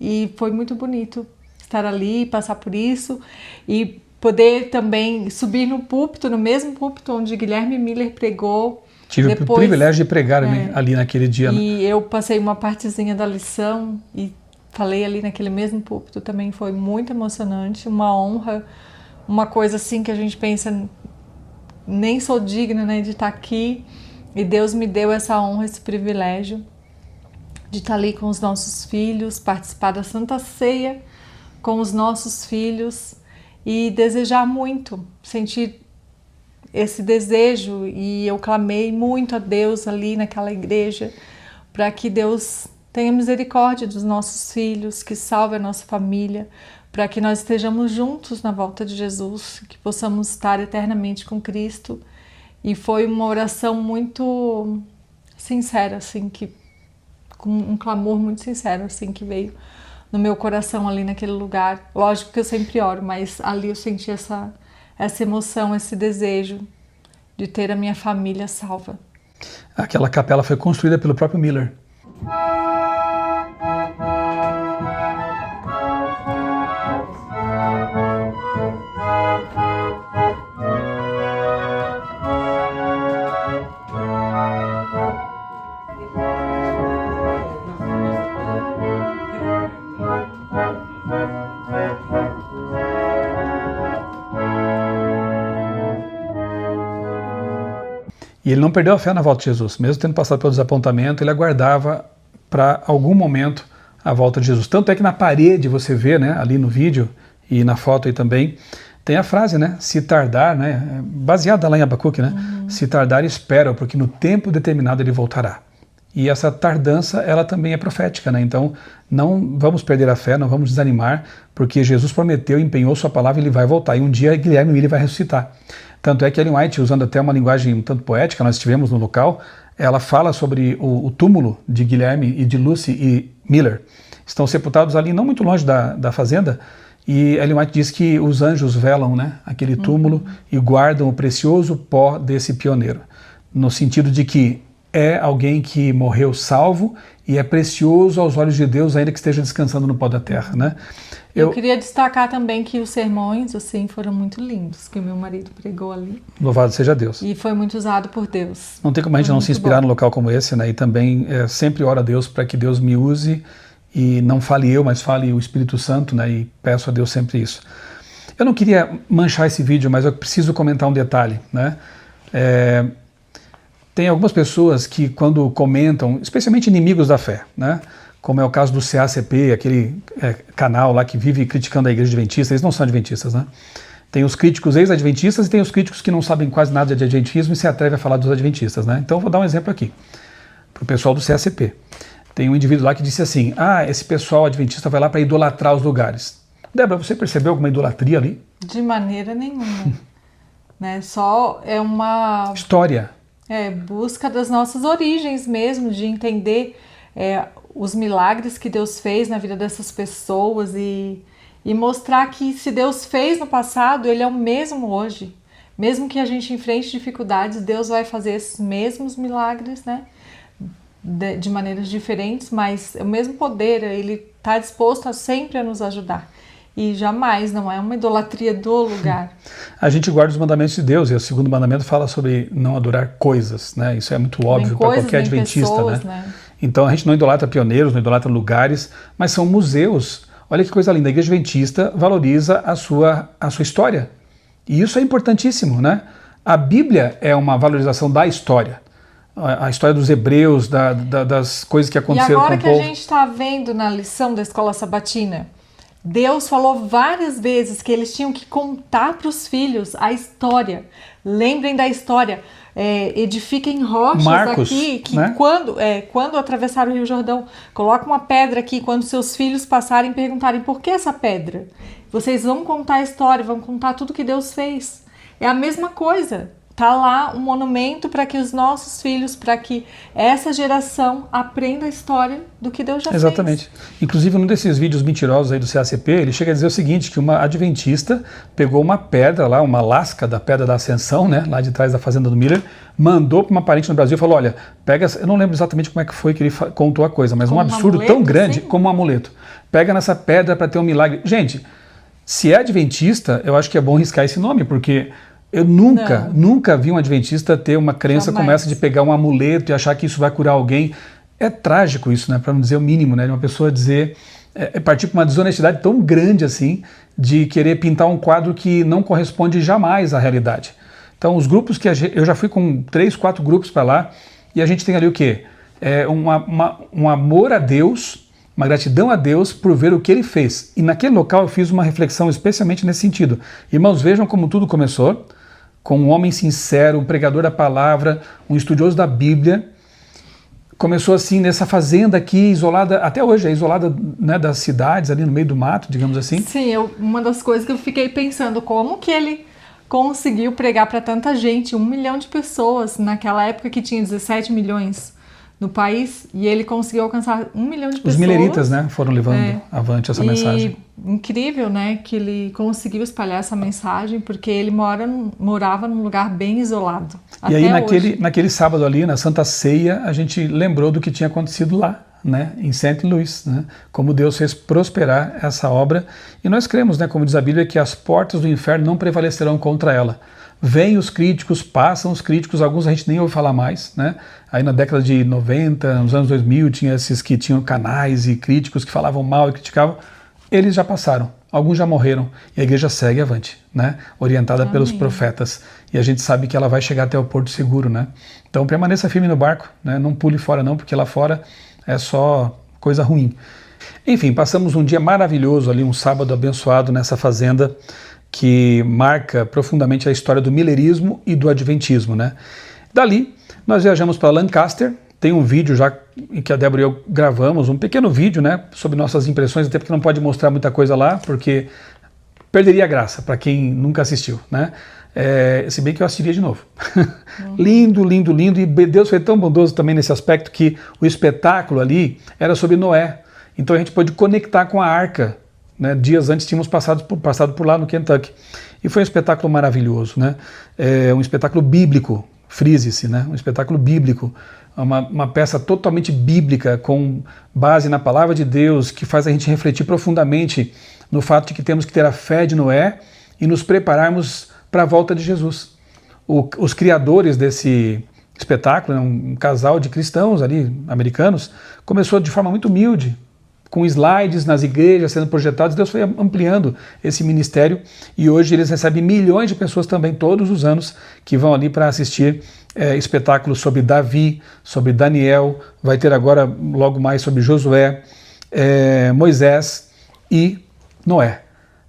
E foi muito bonito estar ali, passar por isso e poder também subir no púlpito, no mesmo púlpito onde Guilherme Miller pregou. Tive o privilégio de pregar ali naquele dia. E eu passei uma partezinha da lição e falei ali naquele mesmo púlpito, também foi muito emocionante, uma honra, uma coisa assim que a gente pensa, nem sou digna, né, de estar aqui, e Deus me deu essa honra, esse privilégio de estar ali com os nossos filhos, participar da Santa Ceia com os nossos filhos e desejar muito, sentir esse desejo, e eu clamei muito a Deus ali naquela igreja para que Deus tenha misericórdia dos nossos filhos, que salve a nossa família, para que nós estejamos juntos na volta de Jesus, que possamos estar eternamente com Cristo. E foi uma oração muito sincera, assim, com um clamor muito sincero, assim, que veio no meu coração ali naquele lugar. Lógico que eu sempre oro, mas ali eu senti essa emoção, esse desejo de ter a minha família salva. Aquela capela foi construída pelo próprio Miller. E ele não perdeu a fé na volta de Jesus. Mesmo tendo passado pelo desapontamento, ele aguardava para algum momento a volta de Jesus. Tanto é que na parede você vê, né, ali no vídeo e na foto aí também, tem a frase, né, se tardar, né, baseada lá em Abacuque, né, se tardar, espera, porque no tempo determinado ele voltará. E essa tardança, ela também é profética, né? Então não vamos perder a fé, não vamos desanimar, porque Jesus prometeu, empenhou sua palavra e ele vai voltar. E um dia Guilherme Miller vai ressuscitar. Tanto é que Ellen White, usando até uma linguagem um tanto poética, nós estivemos no local, ela fala sobre o túmulo de Guilherme e de Lucy e Miller. Estão sepultados ali, não muito longe da fazenda, e Ellen White diz que os anjos velam, né, aquele túmulo e guardam o precioso pó desse pioneiro. No sentido de que é alguém que morreu salvo e é precioso aos olhos de Deus, ainda que esteja descansando no pó da terra, né? Eu queria destacar também que os sermões, assim, foram muito lindos, que o meu marido pregou ali. Louvado seja Deus. E foi muito usado por Deus. Não tem como a gente não se inspirar num local como esse, né? E também sempre oro a Deus para que Deus me use e não fale eu, mas fale o Espírito Santo, né? E peço a Deus sempre isso. Eu não queria manchar esse vídeo, mas eu preciso comentar um detalhe, né? Tem algumas pessoas que quando comentam, especialmente inimigos da fé, né? Como é o caso do CACP, aquele canal lá que vive criticando a igreja adventista, eles não são adventistas, né? Tem os críticos ex-adventistas e tem os críticos que não sabem quase nada de adventismo e se atrevem a falar dos adventistas, né? Então eu vou dar um exemplo aqui, para o pessoal do CACP. Tem um indivíduo lá que disse assim, esse pessoal adventista vai lá para idolatrar os lugares. Débora, você percebeu alguma idolatria ali? De maneira nenhuma. Né? Só é uma... História. Busca das nossas origens mesmo, de entender os milagres que Deus fez na vida dessas pessoas e mostrar que se Deus fez no passado, Ele é o mesmo hoje. Mesmo que a gente enfrente dificuldades, Deus vai fazer esses mesmos milagres, né? De maneiras diferentes, mas o mesmo poder, Ele está disposto sempre a nos ajudar. E jamais, não é uma idolatria do lugar. A gente guarda os mandamentos de Deus, e o segundo mandamento fala sobre não adorar coisas, né? Isso é muito óbvio para qualquer adventista, pessoas, né? Então a gente não idolatra pioneiros, não idolatra lugares, mas são museus. Olha que coisa linda, a igreja adventista valoriza a sua história. E isso é importantíssimo, né? A Bíblia é uma valorização da história. A história dos hebreus, das coisas que aconteceram com o povo. E agora que a gente está vendo na lição da Escola Sabatina, Deus falou várias vezes que eles tinham que contar para os filhos a história. Lembrem da história. Edifiquem rochas Marcos, aqui, que né? quando atravessaram o Rio Jordão, coloca uma pedra aqui, quando seus filhos passarem e perguntarem por que essa pedra? Vocês vão contar a história, vão contar tudo que Deus fez. É a mesma coisa. Tá lá um monumento para que os nossos filhos, para que essa geração aprenda a história do que Deus já fez. Exatamente. Inclusive, num desses vídeos mentirosos aí do CACP, ele chega a dizer o seguinte, que uma adventista pegou uma pedra lá, uma lasca da Pedra da Ascensão, né, lá de trás da fazenda do Miller, mandou para uma parente no Brasil e falou, olha, pega, eu não lembro exatamente como é que foi que ele contou a coisa, mas Como um absurdo amuleto, tão grande sim. como um amuleto. Pega nessa pedra para ter um milagre. Gente, se é adventista, eu acho que é bom riscar esse nome, porque eu nunca vi um adventista ter uma crença Jamais. como essa de pegar um amuleto e achar que isso vai curar alguém. É trágico isso, né? Para não dizer o mínimo, né? De uma pessoa dizer, partir para uma desonestidade tão grande assim, de querer pintar um quadro que não corresponde jamais à realidade. Então, os grupos que eu já fui com 3, 4 grupos para lá, e a gente tem ali o quê? Um amor a Deus, uma gratidão a Deus por ver o que Ele fez. E naquele local eu fiz uma reflexão especialmente nesse sentido. Irmãos, vejam como tudo começou, com um homem sincero, um pregador da palavra, um estudioso da Bíblia. Começou assim nessa fazenda aqui, isolada, até hoje é isolada, né, das cidades, ali no meio do mato, digamos assim. Sim, uma das coisas que eu fiquei pensando, como que ele conseguiu pregar para tanta gente, 1 milhão de pessoas, naquela época que tinha 17 milhões no país, e ele conseguiu alcançar 1 milhão de pessoas. Os mileritas, né, foram levando avante essa mensagem. Incrível, né, que ele conseguiu espalhar essa mensagem, porque ele morava num lugar bem isolado. E aí hoje. naquele sábado ali, na Santa Ceia, a gente lembrou do que tinha acontecido lá, né, em St. Louis, né, como Deus fez prosperar essa obra. E nós cremos, né, como diz a Bíblia, que as portas do inferno não prevalecerão contra ela. Vêm os críticos, passam os críticos, alguns a gente nem ouve falar mais, né? Aí na década de 90, nos anos 2000, tinha esses que tinham canais e críticos que falavam mal e criticavam. Eles já passaram, alguns já morreram, e a igreja segue avante, né? Orientada pelos profetas. E a gente sabe que ela vai chegar até o porto seguro, né? Então permaneça firme no barco, né? Não pule fora não, porque lá fora é só coisa ruim. Enfim, passamos um dia maravilhoso ali, um sábado abençoado nessa fazenda, que marca profundamente a história do millerismo e do adventismo, né? Dali, nós viajamos para Lancaster. Tem um vídeo já em que a Débora e eu gravamos, um pequeno vídeo, né, sobre nossas impressões, até porque não pode mostrar muita coisa lá, porque perderia a graça para quem nunca assistiu, né? Se bem que eu assistiria de novo. Lindo, lindo, lindo, e Deus foi tão bondoso também nesse aspecto que o espetáculo ali era sobre Noé. Então a gente pôde conectar com a arca, né? Dias antes tínhamos passado por lá no Kentucky. E foi um espetáculo maravilhoso, né? Um espetáculo bíblico, frise-se, né? Um espetáculo bíblico, uma peça totalmente bíblica, com base na palavra de Deus, que faz a gente refletir profundamente no fato de que temos que ter a fé de Noé e nos prepararmos para a volta de Jesus. Os criadores desse espetáculo, um casal de cristãos ali, americanos, começou de forma muito humilde, com slides nas igrejas sendo projetados. Deus foi ampliando esse ministério e hoje eles recebem milhões de pessoas também todos os anos que vão ali para assistir espetáculos sobre Davi, sobre Daniel, vai ter agora logo mais sobre Josué, Moisés e Noé.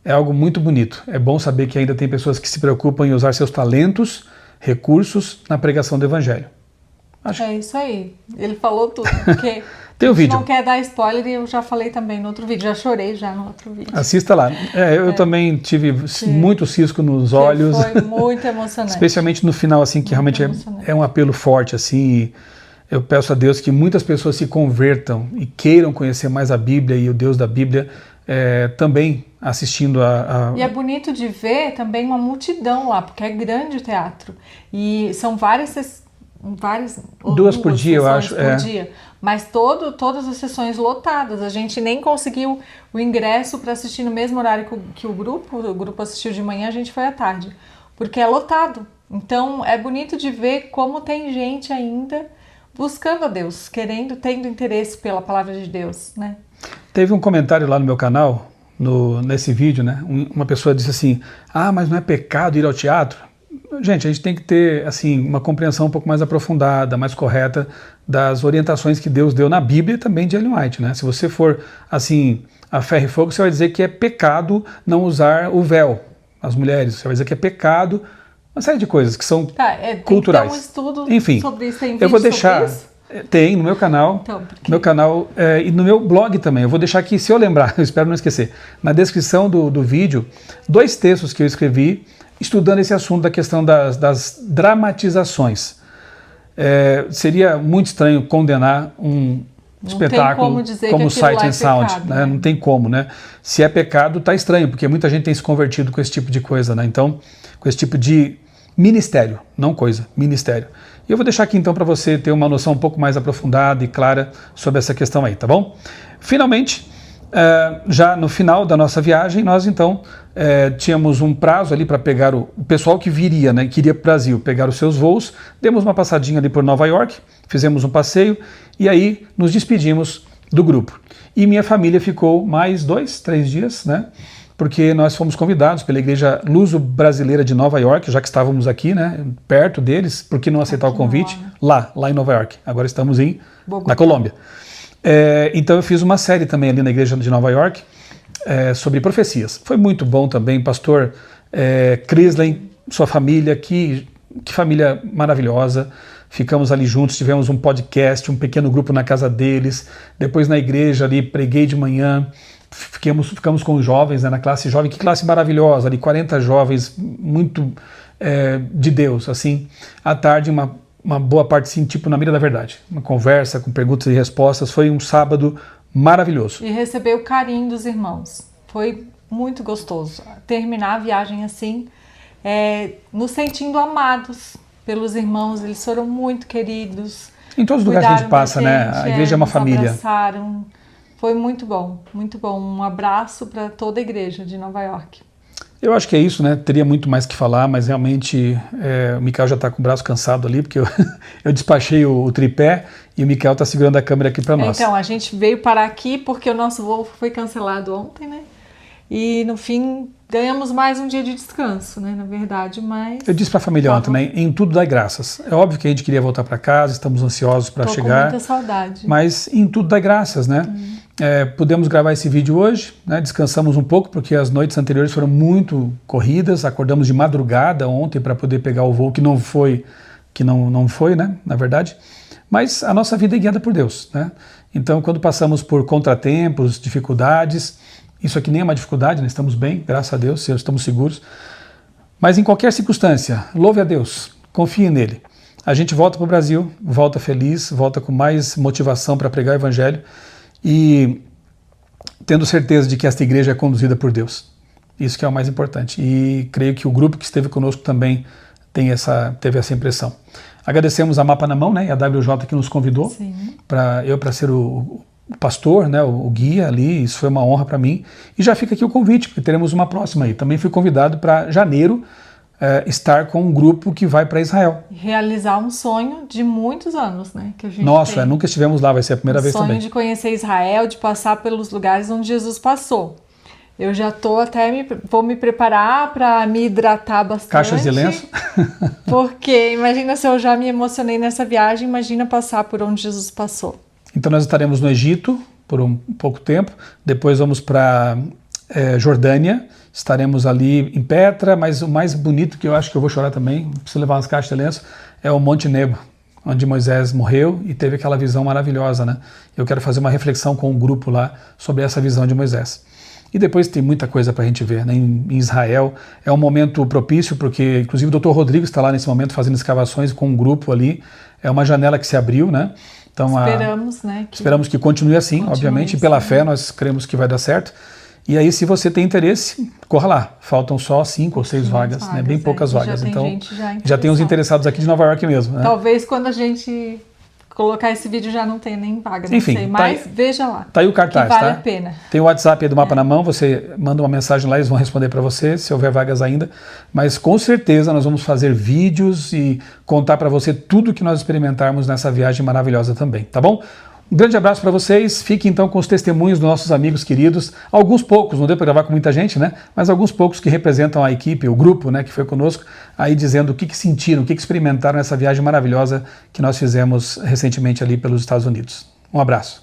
É algo muito bonito. É bom saber que ainda tem pessoas que se preocupam em usar seus talentos, recursos na pregação do evangelho. É isso aí. Ele falou tudo, porque tem o vídeo. Não quer dar spoiler e eu já falei também no outro vídeo, já chorei já no outro vídeo. Assista lá. Eu também tive muito cisco nos olhos. Foi muito emocionante. Especialmente no final, assim, que realmente é um apelo forte, assim. E eu peço a Deus que muitas pessoas se convertam e queiram conhecer mais a Bíblia e o Deus da Bíblia, também assistindo E é bonito de ver também uma multidão lá, porque é grande o teatro. E são várias 2 por dia, eu acho. Por dia. Mas todas as sessões lotadas. A gente nem conseguiu o ingresso para assistir no mesmo horário que o grupo assistiu de manhã, a gente foi à tarde, porque é lotado. Então é bonito de ver como tem gente ainda buscando a Deus, tendo interesse pela palavra de Deus, né? Teve um comentário lá no meu canal, nesse vídeo, né? Uma pessoa disse assim: mas não é pecado ir ao teatro? Gente, a gente tem que ter assim, uma compreensão um pouco mais aprofundada, mais correta das orientações que Deus deu na Bíblia e também de Ellen White, né? Se você for assim, a ferro e fogo, você vai dizer que é pecado não usar o véu, as mulheres. Você vai dizer que é pecado, uma série de coisas que são culturais. Tem um estudo Enfim, sobre isso, tem vídeo eu vou deixar, sobre isso? tem no meu canal, Então, meu canal e no meu blog também. Eu vou deixar aqui, se eu lembrar, eu espero não esquecer, na descrição do vídeo, 2 textos que eu escrevi estudando esse assunto da questão das dramatizações. Seria muito estranho condenar um espetáculo como Sight and Sound, pecado, né? Não tem como, né? Se é pecado, tá estranho, porque muita gente tem se convertido com esse tipo de coisa, né? Então, com esse tipo de ministério, não coisa, ministério. E eu vou deixar aqui então para você ter uma noção um pouco mais aprofundada e clara sobre essa questão aí, tá bom? Finalmente, já no final da nossa viagem, nós então tínhamos um prazo ali para pegar o pessoal que viria, né, que iria para o Brasil, pegar os seus voos, demos uma passadinha ali por Nova York, fizemos um passeio e aí nos despedimos do grupo. E minha família ficou mais 2, 3 dias, né, porque nós fomos convidados pela Igreja Luso-Brasileira de Nova York, já que estávamos aqui, né, perto deles, por que não aceitar o convite? Lá em Nova York. Agora estamos na Colômbia. Então eu fiz uma série também ali na Igreja de Nova York sobre profecias. Foi muito bom também, pastor Crisley, sua família, que família maravilhosa. Ficamos ali juntos, tivemos um podcast, um pequeno grupo na casa deles, depois na igreja ali, preguei de manhã, ficamos com os jovens, né, na classe jovem, que classe maravilhosa, ali 40 jovens, muito de Deus, assim, à tarde uma boa parte, sim, tipo na mira da verdade. Uma conversa com perguntas e respostas. Foi um sábado maravilhoso. E receber o carinho dos irmãos. Foi muito gostoso. Terminar a viagem assim, nos sentindo amados pelos irmãos. Eles foram muito queridos. Em todos os lugares que a gente passa, né? A igreja é uma família. Abraçaram. Foi muito bom, muito bom. Um abraço para toda a igreja de Nova York. Eu acho que é isso, né? Teria muito mais que falar, mas realmente o Michael já está com o braço cansado ali, porque eu despachei o tripé e o Michael está segurando a câmera aqui para nós. Então, a gente veio parar aqui porque o nosso voo foi cancelado ontem, né? E no fim ganhamos mais um dia de descanso, né? Na verdade, mas... Eu disse para a família ontem, né? Em tudo dai graças. É óbvio que a gente queria voltar para casa, estamos ansiosos para chegar. Com muita saudade. Mas em tudo dai graças, né? Pudemos gravar esse vídeo hoje, né? Descansamos um pouco porque as noites anteriores foram muito corridas, acordamos de madrugada ontem para poder pegar o voo que não foi, né? Na verdade, mas a nossa vida é guiada por Deus, né? Então, quando passamos por contratempos, dificuldades, isso aqui nem é uma dificuldade, né? Estamos bem, graças a Deus, estamos seguros. Mas em qualquer circunstância, louve a Deus, confie nele. A gente volta para o Brasil, volta feliz, volta com mais motivação para pregar o Evangelho e tendo certeza de que esta igreja é conduzida por Deus. Isso que é o mais importante. E creio que o grupo que esteve conosco também teve essa impressão. Agradecemos a Mapa na Mão, né, e a WJ que nos convidou para ser o pastor, né, o guia ali. Isso foi uma honra para mim. E já fica aqui o convite, porque teremos uma próxima aí. Também fui convidado para janeiro estar com um grupo que vai para Israel. Realizar um sonho de muitos anos, né? Que a gente Nossa, nunca estivemos lá, vai ser a primeira vez também. O sonho de conhecer Israel, de passar pelos lugares onde Jesus passou. Eu já estou vou me preparar para me hidratar bastante. Caixas de lenço. Porque imagina se eu já me emocionei nessa viagem, imagina passar por onde Jesus passou. Então nós estaremos no Egito por um pouco tempo, depois vamos para Jordânia, estaremos ali em Petra, mas o mais bonito que eu acho que eu vou chorar também, preciso levar umas caixas de lenço, é o Monte Nebo, onde Moisés morreu e teve aquela visão maravilhosa, né? Eu quero fazer uma reflexão com o grupo lá sobre essa visão de Moisés. E depois tem muita coisa para a gente ver, né? Em Israel é um momento propício, porque inclusive o Dr. Rodrigo está lá nesse momento fazendo escavações com um grupo ali, é uma janela que se abriu, né? Então, esperamos que continue assim, obviamente, e pela fé nós cremos que vai dar certo. E aí, se você tem interesse, corra lá. Faltam só 5 ou 6 vagas, né? Bem poucas vagas. Então, já tem uns interessados aqui de Nova York mesmo. Né? Talvez quando a gente colocar esse vídeo já não tenha nem vaga, não Enfim, sei, mas veja lá. Tá aí o cartaz, que vale tá? a pena. Tem o WhatsApp aí do Mapa na Mão, você manda uma mensagem lá, eles vão responder para você, se houver vagas ainda. Mas com certeza nós vamos fazer vídeos e contar para você tudo que nós experimentarmos nessa viagem maravilhosa também, tá bom? Um grande abraço para vocês. Fiquem então com os testemunhos dos nossos amigos queridos. Alguns poucos, não deu para gravar com muita gente, né? Mas alguns poucos que representam a equipe, o grupo, né, que foi conosco, aí dizendo o que sentiram, o que experimentaram nessa viagem maravilhosa que nós fizemos recentemente ali pelos Estados Unidos. Um abraço.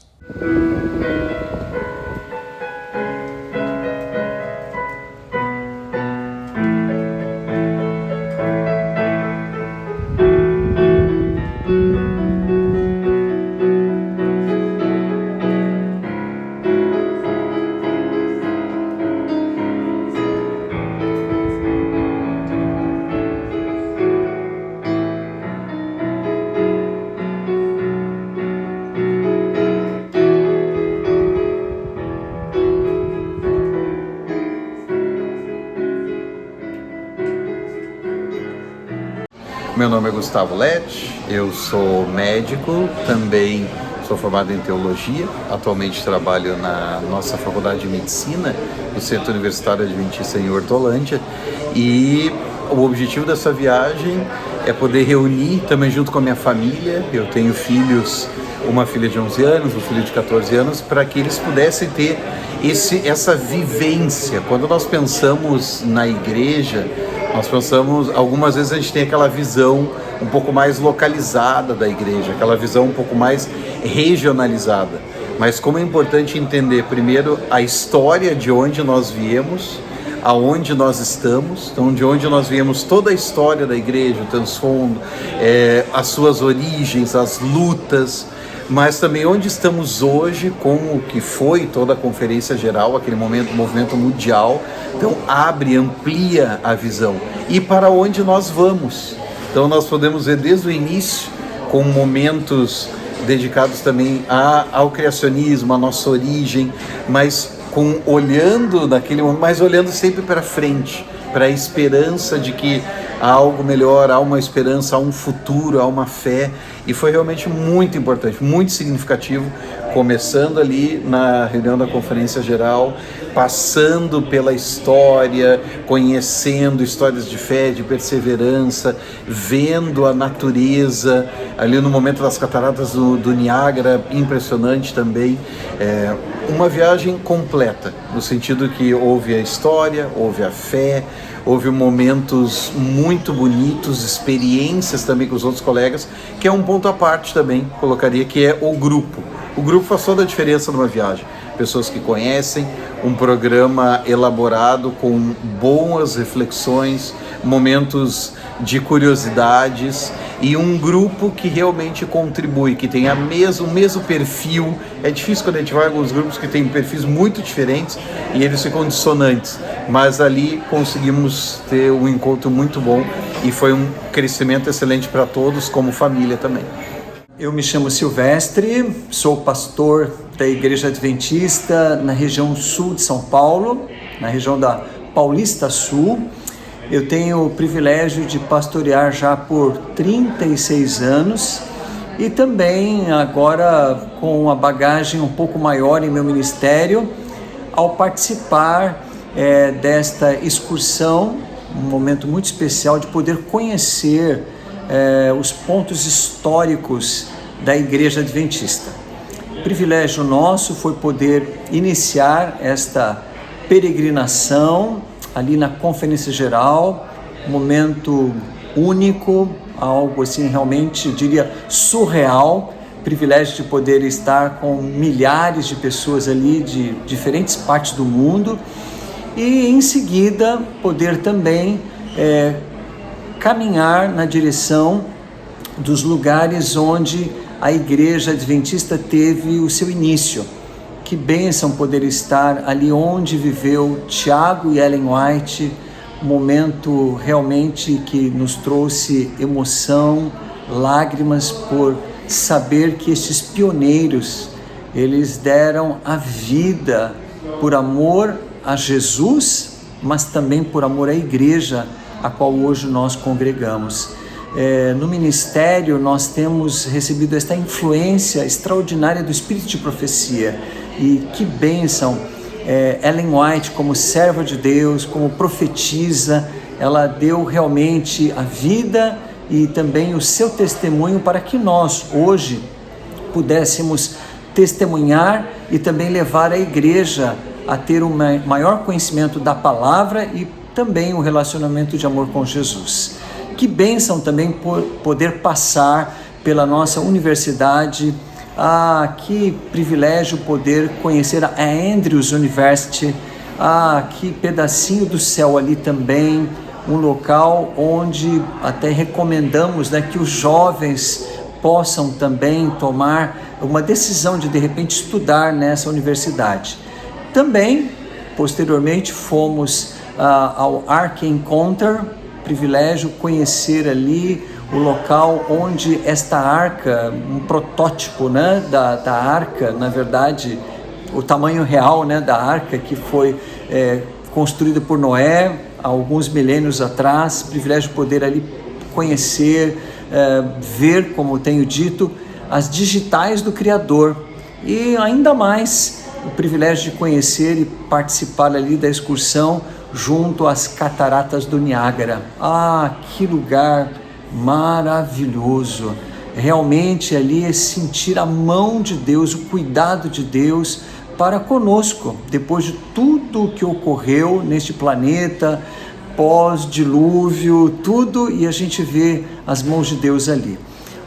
Meu nome é Gustavo Lett, eu sou médico, também sou formado em teologia, atualmente trabalho na nossa faculdade de medicina, do Centro Universitário Adventista em Hortolândia, e o objetivo dessa viagem é poder reunir também junto com a minha família. Eu tenho filhos, uma filha de 11 anos, um filho de 14 anos, para que eles pudessem ter essa vivência. Quando nós pensamos na igreja, nós pensamos, algumas vezes a gente tem aquela visão um pouco mais localizada da igreja, aquela visão um pouco mais regionalizada. Mas como é importante entender primeiro a história de onde nós viemos, aonde nós estamos, então de onde nós viemos, toda a história da igreja, o transfundo, as suas origens, as lutas, mas também onde estamos hoje com o que foi toda a conferência geral, aquele movimento mundial. Então amplia a visão. E para onde nós vamos? Então nós podemos ver desde o início, com momentos dedicados também ao criacionismo, à nossa origem, mas olhando naquele momento, mas olhando sempre para frente, para a esperança de que há algo melhor, há uma esperança, há um futuro, há uma fé. E foi realmente muito importante, muito significativo, começando ali na reunião da Conferência Geral, passando pela história, conhecendo histórias de fé, de perseverança, vendo a natureza, ali no momento das cataratas do Niágara, impressionante também. Uma viagem completa, no sentido que houve a história, houve a fé, houve momentos muito bonitos, experiências também com os outros colegas, que é um ponto à parte também, colocaria, que é o grupo. O grupo faz toda a diferença numa viagem. Pessoas que conhecem, um programa elaborado com boas reflexões, momentos de curiosidades e um grupo que realmente contribui, que tem o mesmo perfil. É difícil quando a gente vai em alguns grupos que têm perfis muito diferentes e eles ficam dissonantes, mas ali conseguimos ter um encontro muito bom e foi um crescimento excelente para todos, como família também. Eu me chamo Silvestre, sou pastor da Igreja Adventista na região sul de São Paulo, na região da Paulista Sul. Eu tenho o privilégio de pastorear já por 36 anos e também agora com uma bagagem um pouco maior em meu ministério, ao participar desta excursão, um momento muito especial de poder conhecer os pontos históricos da Igreja Adventista. O privilégio nosso foi poder iniciar esta peregrinação ali na Conferência Geral, um momento único, algo assim realmente, diria, surreal, privilégio de poder estar com milhares de pessoas ali de diferentes partes do mundo e em seguida poder também caminhar na direção dos lugares onde a Igreja Adventista teve o seu início. Que bênção poder estar ali onde viveu Tiago e Ellen White, um momento realmente que nos trouxe emoção, lágrimas por saber que estes pioneiros, eles deram a vida por amor a Jesus, mas também por amor à igreja a qual hoje nós congregamos. No ministério nós temos recebido esta influência extraordinária do Espírito de Profecia. E que bênção, Ellen White como serva de Deus, como profetisa, ela deu realmente a vida e também o seu testemunho para que nós hoje pudéssemos testemunhar e também levar a igreja a ter um maior conhecimento da palavra e também um relacionamento de amor com Jesus. Que bênção também poder passar pela nossa universidade. Que privilégio poder conhecer a Andrews University. Que pedacinho do céu ali também, um local onde até recomendamos, né, que os jovens possam também tomar uma decisão de repente estudar nessa universidade. Também, posteriormente, fomos ao Ark Encounter, privilégio conhecer ali o local onde esta arca, um protótipo, né, da arca, na verdade, o tamanho real, né, da arca que foi construída por Noé há alguns milênios atrás, privilégio poder ali conhecer, ver, como tenho dito, as digitais do Criador e ainda mais o privilégio de conhecer e participar ali da excursão junto às cataratas do Niágara. Que lugar maravilhoso! Realmente ali é sentir a mão de Deus, o cuidado de Deus para conosco, depois de tudo que ocorreu neste planeta, pós-dilúvio, tudo, e a gente vê as mãos de Deus ali.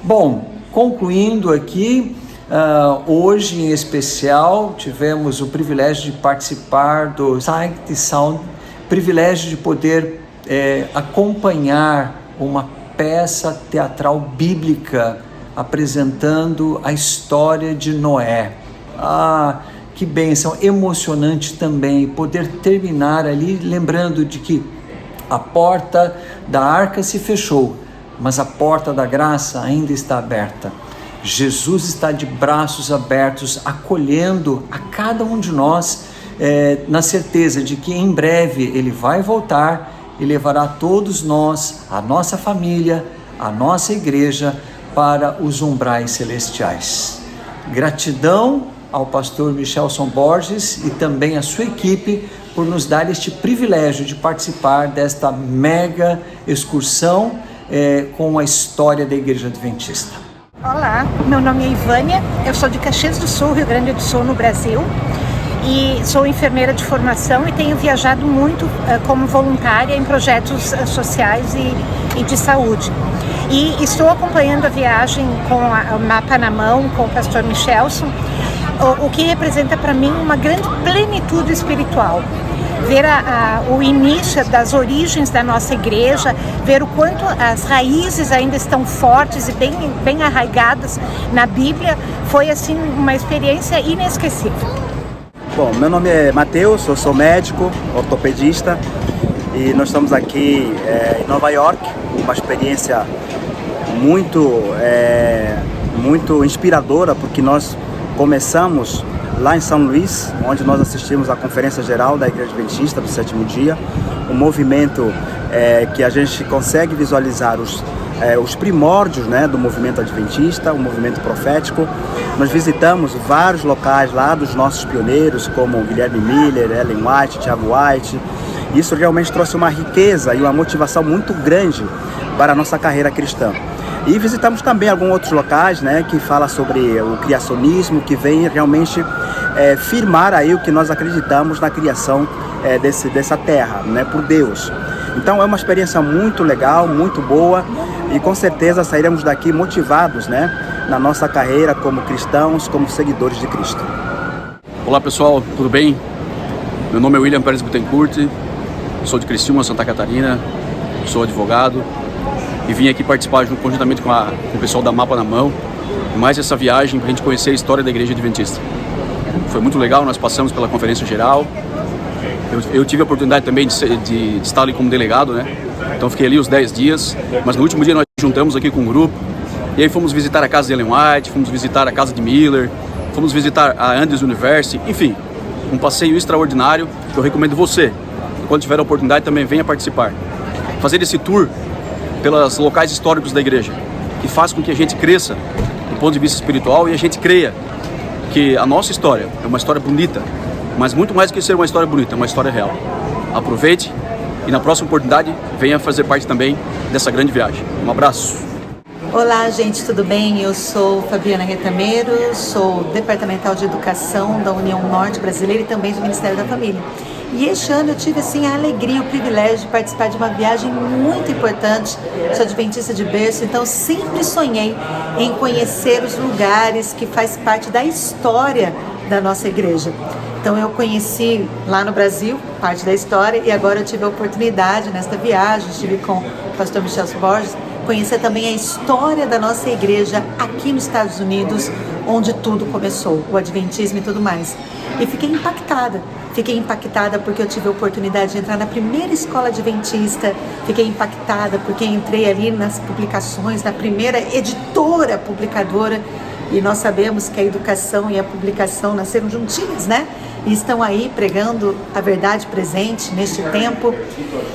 Bom, concluindo aqui, hoje em especial tivemos o privilégio de participar do Sight and Sound, privilégio de poder acompanhar uma peça teatral bíblica apresentando a história de Noé. Que bênção, emocionante também poder terminar ali lembrando de que a porta da arca se fechou, mas a porta da graça ainda está aberta. Jesus está de braços abertos, acolhendo a cada um de nós, na certeza de que em breve Ele vai voltar e levará todos nós, a nossa família, a nossa igreja, para os umbrais celestiais. Gratidão ao pastor Michelson Borges e também à sua equipe por nos dar este privilégio de participar desta mega excursão com a história da Igreja Adventista. Olá, meu nome é Ivânia, eu sou de Caxias do Sul, Rio Grande do Sul, no Brasil, e sou enfermeira de formação e tenho viajado muito como voluntária em projetos sociais e de saúde. E estou acompanhando a viagem com o mapa na mão, com o pastor Michelson, o que representa para mim uma grande plenitude espiritual. Ver o início das origens da nossa igreja, ver o quanto as raízes ainda estão fortes e bem arraigadas na Bíblia, foi assim uma experiência inesquecível. Bom, meu nome é Matheus, eu sou médico, ortopedista e nós estamos aqui em Nova York, uma experiência muito inspiradora, porque nós começamos lá em São Luís, onde nós assistimos à Conferência Geral da Igreja Adventista do Sétimo Dia, um movimento que a gente consegue visualizar os primórdios, né, do movimento adventista, um movimento profético. Nós visitamos vários locais lá dos nossos pioneiros, como Guilherme Miller, Ellen White, Thiago White. Isso realmente trouxe uma riqueza e uma motivação muito grande para a nossa carreira cristã. E visitamos também alguns outros locais, né, que fala sobre o criacionismo, que vem realmente firmar aí o que nós acreditamos na criação dessa terra, né, por Deus. Então é uma experiência muito legal, muito boa, e com certeza sairemos daqui motivados, né, na nossa carreira como cristãos, como seguidores de Cristo. Olá pessoal, tudo bem? Meu nome é William Pérez Bittencourt, sou de Criciúma, Santa Catarina, sou advogado e vim aqui participar conjuntamente com o pessoal da Mapa na Mão, mais essa viagem para a gente conhecer a história da Igreja Adventista. Foi muito legal, nós passamos pela Conferência Geral, eu tive a oportunidade também de estar ali como delegado, né? Então fiquei ali os 10 dias, mas no último dia nós juntamos aqui com um grupo, e aí fomos visitar a casa de Ellen White, fomos visitar a casa de Miller, fomos visitar a Andrews University, enfim, um passeio extraordinário que eu recomendo você, quando tiver a oportunidade também venha participar. Fazer esse tour pelos locais históricos da igreja, que faz com que a gente cresça do ponto de vista espiritual e a gente creia que a nossa história é uma história bonita, mas muito mais do que ser uma história bonita, é uma história real. Aproveite e na próxima oportunidade venha fazer parte também dessa grande viagem. Um abraço. Olá, gente, tudo bem? Eu sou Fabiana Retameiro, sou departamental de educação da União Norte Brasileira e também do Ministério da Família. E este ano eu tive assim a alegria e o privilégio de participar de uma viagem muito importante. Sou adventista de berço, então sempre sonhei em conhecer os lugares que faz parte da história da nossa igreja. Então eu conheci lá no Brasil, parte da história, e agora eu tive a oportunidade nesta viagem, estive com o pastor Michel Borges, conhecer também a história da nossa igreja aqui nos Estados Unidos, onde tudo começou, o adventismo e tudo mais. E fiquei impactada porque eu tive a oportunidade de entrar na primeira escola adventista, fiquei impactada porque entrei ali nas publicações, na primeira editora publicadora, e nós sabemos que a educação e a publicação nasceram juntinhas, né? E estão aí pregando a verdade presente neste tempo.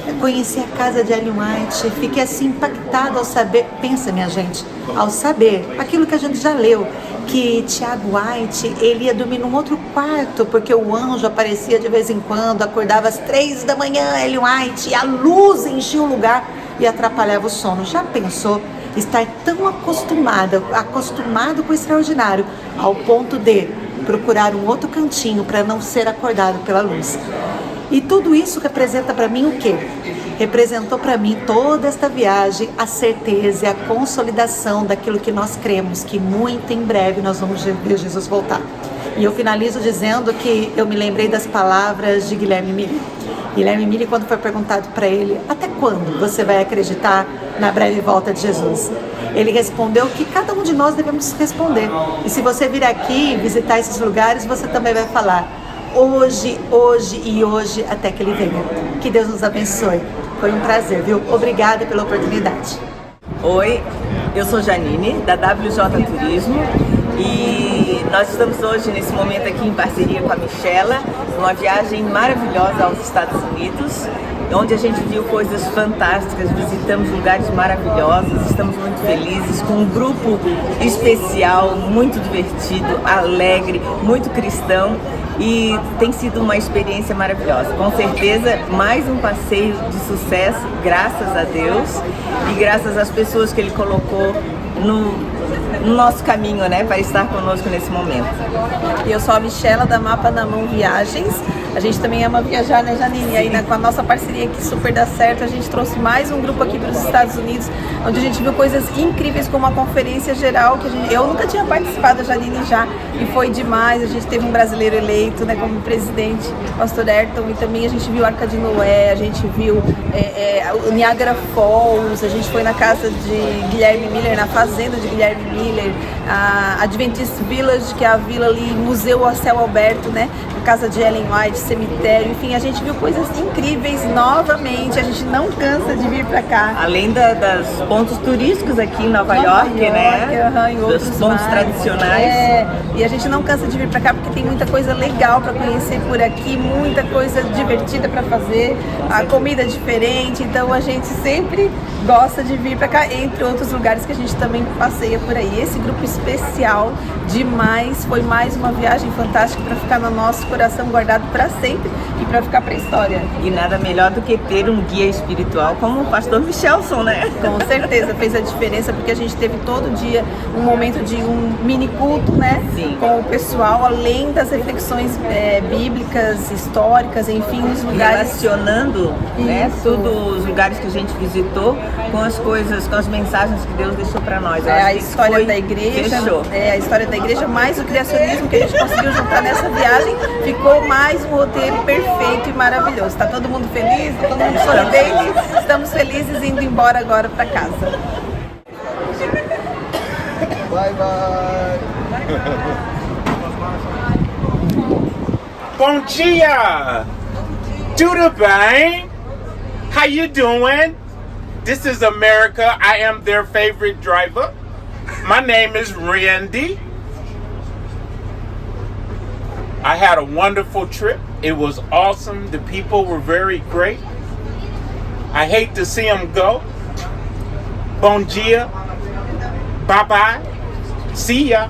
Eu conheci a casa de Ellen White, fiquei assim impactada ao saber, pensa minha gente, ao saber aquilo que a gente já leu, que Tiago White, ele ia dormir num outro quarto, porque o anjo aparecia de vez em quando, acordava às 3 da manhã, Ellen White, e a luz enchia o lugar e atrapalhava o sono. Já pensou estar tão acostumado com o extraordinário, ao ponto de procurar um outro cantinho para não ser acordado pela luz? E tudo isso representa para mim o quê? Representou para mim toda esta viagem a certeza e a consolidação daquilo que nós cremos, que muito em breve nós vamos ver Jesus voltar. E eu finalizo dizendo que eu me lembrei das palavras de Guilherme Miller. Guilherme Miller, quando foi perguntado para ele, até quando você vai acreditar na breve volta de Jesus? Ele respondeu que cada um de nós devemos responder. E se você vir aqui visitar esses lugares, você também vai falar hoje, hoje e hoje, até que ele venha. Que Deus nos abençoe. Foi um prazer, viu? Obrigada pela oportunidade. Oi, eu sou Janine, da WJ Turismo, e nós estamos hoje, nesse momento aqui, em parceria com a Michela, uma viagem maravilhosa aos Estados Unidos, onde a gente viu coisas fantásticas, visitamos lugares maravilhosos, estamos muito felizes, com um grupo especial, muito divertido, alegre, muito cristão, e tem sido uma experiência maravilhosa. Com certeza, mais um passeio de sucesso, graças a Deus e graças às pessoas que Ele colocou no nosso caminho, né, para estar conosco nesse momento. E eu sou a Michela, da Mapa na Mão Viagens. A gente também ama viajar, né, Janine? E aí, com a nossa parceria que super dá certo, a gente trouxe mais um grupo aqui para os Estados Unidos, onde a gente viu coisas incríveis, como a conferência geral, que eu nunca tinha participado, a Janine já, e foi demais. A gente teve um brasileiro eleito, né, como presidente, pastor Ayrton, e também a gente viu a Arca de Noé, a gente viu o Niagara Falls, a gente foi na casa de Guilherme Miller, na fazenda de Guilherme Miller, a Adventist Village, que é a vila ali, museu a céu aberto, né, a casa de Ellen White, cemitério, enfim, a gente viu coisas incríveis novamente, a gente não cansa de vir para cá. Além dos pontos turísticos aqui em Nova York, né, e dos pontos tradicionais. E a gente não cansa de vir para cá porque tem muita coisa legal para conhecer por aqui, muita coisa divertida para fazer, a comida é diferente, então a gente sempre gosta de vir para cá, entre outros lugares que a gente também passeia por aí. Esse grupo especial demais, foi mais uma viagem fantástica para ficar no nosso coração guardado para sempre e para ficar para a história. E nada melhor do que ter um guia espiritual como o pastor Michelson, né? Com certeza fez a diferença, porque a gente teve todo dia um momento de um mini culto, né? Sim. Com o pessoal, além das reflexões bíblicas, históricas, enfim, os lugares. Relacionando, né, todos os lugares que a gente visitou com as coisas, com as mensagens que Deus deixou para nós. A história da igreja, a história da igreja, mais o criacionismo que a gente conseguiu juntar nessa viagem, ficou mais um roteiro perfeito e maravilhoso. Está todo mundo feliz? Está todo mundo sorridente? Estamos felizes indo embora agora para casa. Bye bye. Bom dia! Tudo bem? How you doing? This is America. I am their favorite driver. My name is Randy. I had a wonderful trip. It was awesome. The people were very great. I hate to see them go. Bom dia. Bye bye. See ya.